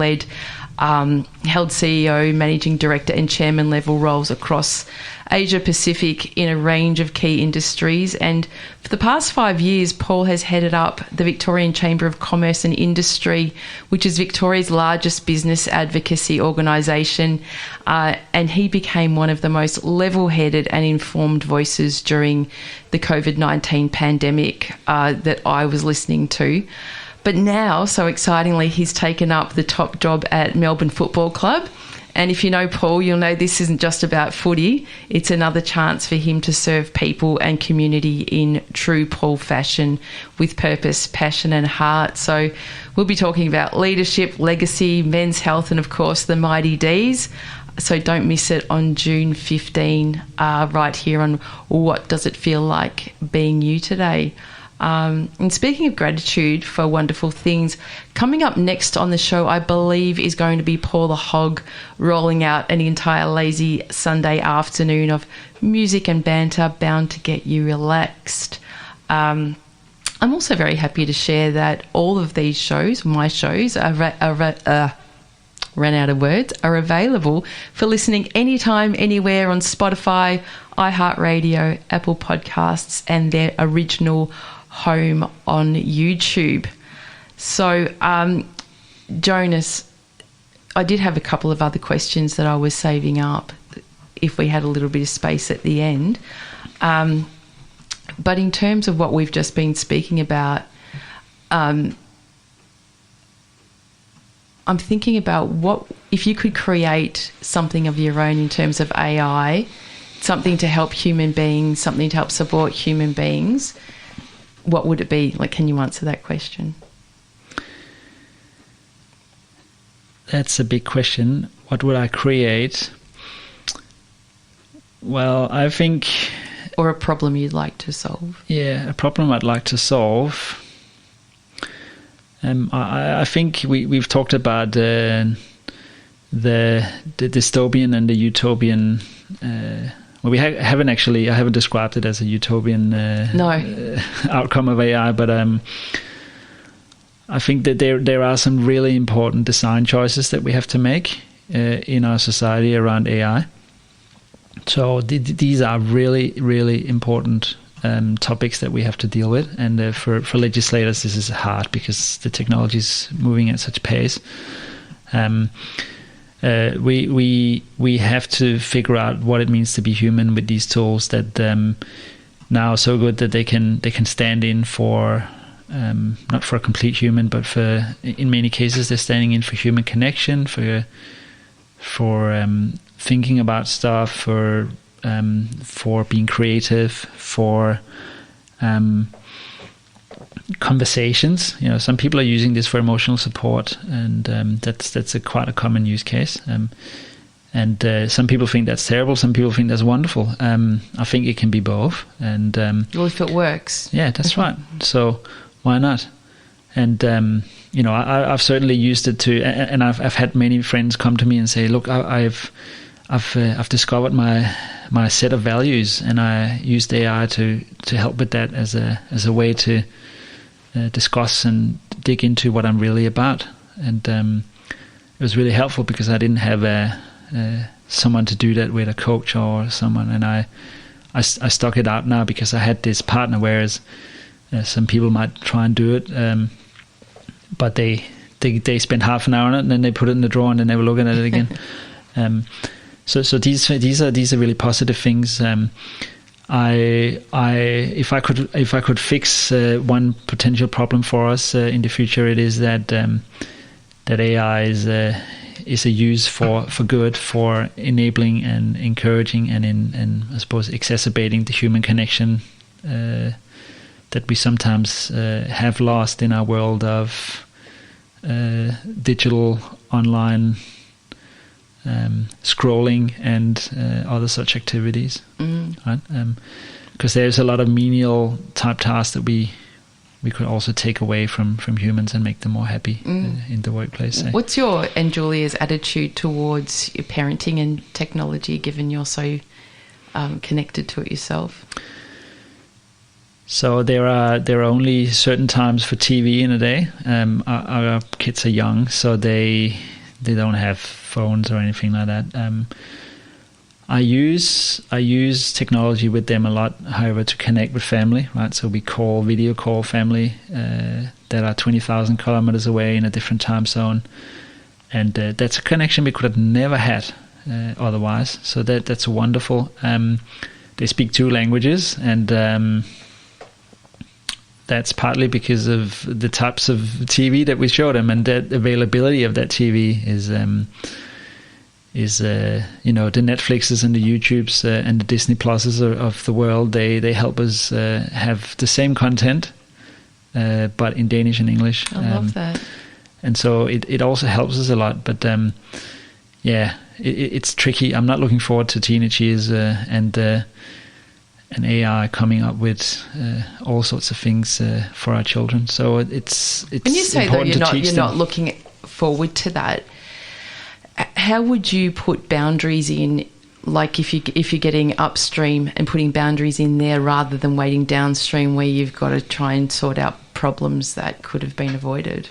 held CEO, managing director and chairman level roles across Asia Pacific in a range of key industries. And for the past 5 years, Paul has headed up the Victorian Chamber of Commerce and Industry, which is Victoria's largest business advocacy organisation. And he became one of the most level-headed and informed voices during the COVID-19 pandemic that I was listening to. But now, so excitingly, he's taken up the top job at Melbourne Football Club. And if you know Paul, you'll know this isn't just about footy. It's another chance for him to serve people and community in true Paul fashion, with purpose, passion and heart. So we'll be talking about leadership, legacy, men's health, and of course the Mighty D's. So don't miss it on June 15, right here on What Does It Feel Like Being You Today? And speaking of gratitude for wonderful things, coming up next on the show, I believe, is going to be Paul the Hog rolling out an entire lazy Sunday afternoon of music and banter bound to get you relaxed. I'm also very happy to share that all of these shows, my shows, are ran out of words, are available for listening anytime, anywhere on Spotify, iHeartRadio, Apple Podcasts, and their original home on YouTube. So, Jonas, I did have a couple of other questions that I was saving up if we had a little bit of space at the end. But in terms of what we've just been speaking about, I'm thinking about what if you could create something of your own in terms of AI, something to help human beings, something to help support human beings, what would it be? Like, can you answer that question? That's a big question. What would I create? Well, I think... Or a problem you'd like to solve. Yeah, a problem I'd like to solve. I think we've talked about the dystopian and the utopian. Well, I haven't described it as a utopian outcome of AI, but I think that there are some really important design choices that we have to make in our society around AI. So these are really, really important topics that we have to deal with, and for legislators this is hard because the technology is moving at such pace. We have to figure out what it means to be human with these tools that now are so good that they can stand in for not for a complete human, but for, in many cases, they're standing in for human connection, for thinking about stuff, for being creative, for conversations. You know, some people are using this for emotional support, and that's quite a common use case. And some people think that's terrible. Some people think that's wonderful. I think it can be both. And well, if it works, yeah, that's right. So why not? And you know, I've certainly used it to, and I've had many friends come to me and say, "Look, I've discovered my set of values, and I used AI to help with that as a way to discuss and dig into what I'm really about." And it was really helpful because I didn't have someone to do that with, a coach or someone, and I stuck it out now because I had this partner. Whereas some people might try and do it, but they spend half an hour on it and then they put it in the drawer and they never look at it again. So these are really positive things. If I could fix one potential problem for us in the future, it is that AI is a use for good, for enabling and encouraging and I suppose exacerbating the human connection that we sometimes have lost in our world of digital online scrolling and other such activities, right? Because there's a lot of menial type tasks that we could also take away from humans and make them more happy in the workplace. What's your and Julia's attitude towards your parenting and technology, given you're so connected to it yourself? So there are only certain times for TV in a day. Our kids are young, so they don't have phones or anything like that. I use technology with them a lot, however, to connect with family, right? So we video call family that are 20,000 kilometers away in a different time zone, and that's a connection we could have never had otherwise. So that's wonderful. They speak 2 languages, and that's partly because of the types of TV that we show them, and that availability of that TV is you know, the Netflixes and the YouTubes and the Disney Pluses of the world. They help us have the same content, but in Danish and English. I love that. And so it also helps us a lot. But yeah, it's tricky. I'm not looking forward to teenage years and AI coming up with all sorts of things for our children. So it's when you say though you're not looking forward to that, how would you put boundaries in? Like if you're getting upstream and putting boundaries in there rather than waiting downstream where you've got to try and sort out problems that could have been avoided?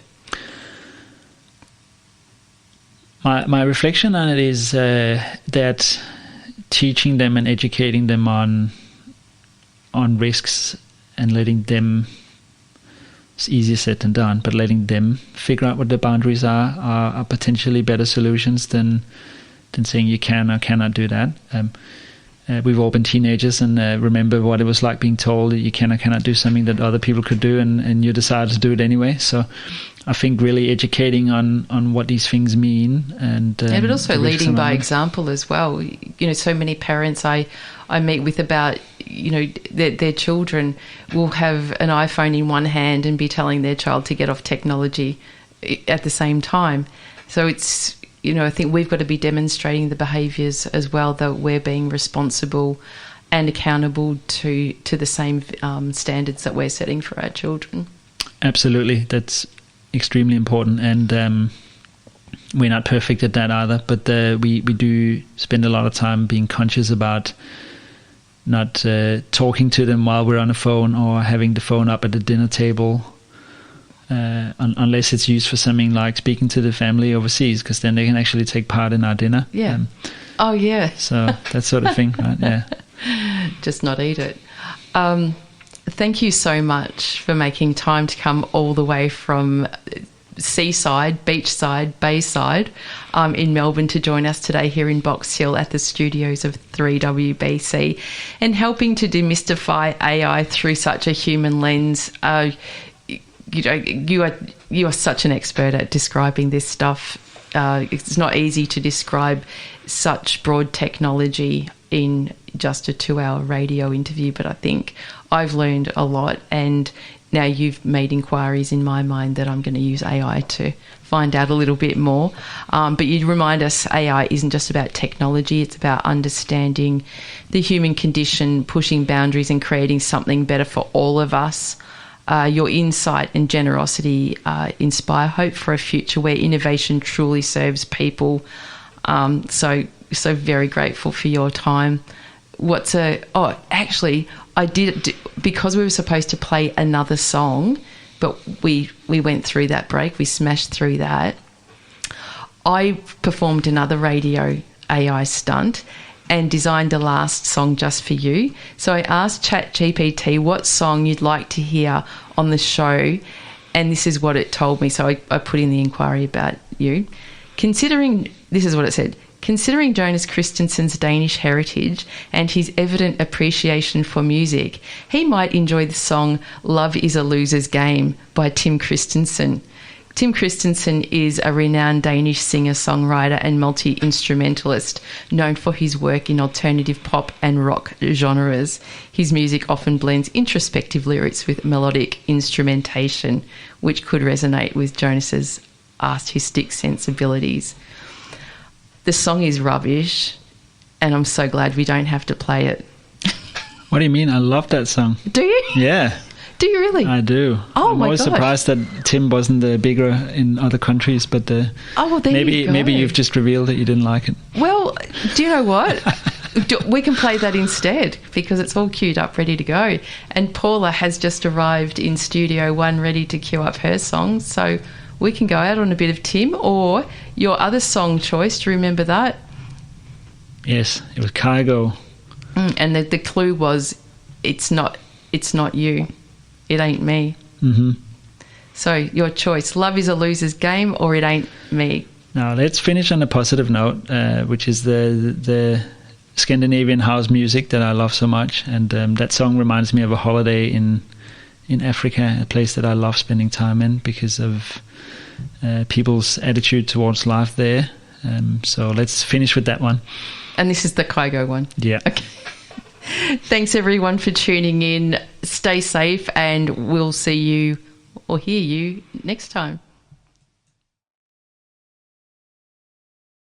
My reflection on it is that teaching them and educating them on risks and letting them, it's easier said than done, but letting them figure out what the boundaries are potentially better solutions than saying you can or cannot do that. We've all been teenagers and remember what it was like being told that you can or cannot do something that other people could do, and you decided to do it anyway. So I think really educating on what these things mean, and but also leading by example as well. So many parents I meet with about, their children will have an iPhone in one hand and be telling their child to get off technology at the same time. So it's, I think we've got to be demonstrating the behaviours as well, that we're being responsible and accountable to the same standards that we're setting for our children. Absolutely, that's extremely important, and we're not perfect at that either, but we do spend a lot of time being conscious about not talking to them while we're on a phone or having the phone up at the dinner table, unless it's used for something like speaking to the family overseas, because then they can actually take part in our dinner. Yeah. So that sort of thing, right? Yeah. Just not eat it. Thank you so much for making time to come all the way from seaside, beachside, bayside in Melbourne to join us today here in Box Hill at the studios of 3WBC, and helping to demystify AI through such a human lens. You are such an expert at describing this stuff. It's not easy to describe such broad technology in just a 2-hour radio interview, but I think I've learned a lot, and now you've made inquiries in my mind that I'm going to use AI to find out a little bit more. But you remind us AI isn't just about technology, it's about understanding the human condition, pushing boundaries and creating something better for all of us. Your insight and generosity inspire hope for a future where innovation truly serves people. So very grateful for your time. I did, because we were supposed to play another song, but we went through that break, we smashed through that. I performed another radio AI stunt and designed the last song just for you. So I asked ChatGPT what song you'd like to hear on the show, and this is what it told me. So I put in the inquiry about you. This is what it said. Considering Jonas Christensen's Danish heritage and his evident appreciation for music, he might enjoy the song Love is a Loser's Game by Tim Christensen. Tim Christensen is a renowned Danish singer-songwriter and multi-instrumentalist known for his work in alternative pop and rock genres. His music often blends introspective lyrics with melodic instrumentation, which could resonate with Jonas's artistic sensibilities. The song is rubbish, and I'm so glad we don't have to play it. What do you mean? I love that song. Do you? Yeah. Do you really? I do. Oh, I'm my always gosh. surprised that Tim wasn't bigger in other countries, but maybe you've just revealed that you didn't like it. Well, do you know what? We can play that instead, because it's all queued up, ready to go. And Paula has just arrived in Studio One, ready to queue up her song. So we can go out on a bit of Tim, or your other song choice. Do you remember that? Yes, it was Cargo. And the clue was, it's not you. It ain't me. Mm-hmm. So your choice, Love is a Loser's Game or It Ain't Me. Now let's finish on a positive note, which is the Scandinavian house music that I love so much. And that song reminds me of a holiday in Africa, a place that I love spending time in because of people's attitude towards life there. So let's finish with that one. And this is the Kygo one? Yeah. Okay. Thanks everyone for tuning in. Stay safe, and we'll see you or hear you next time.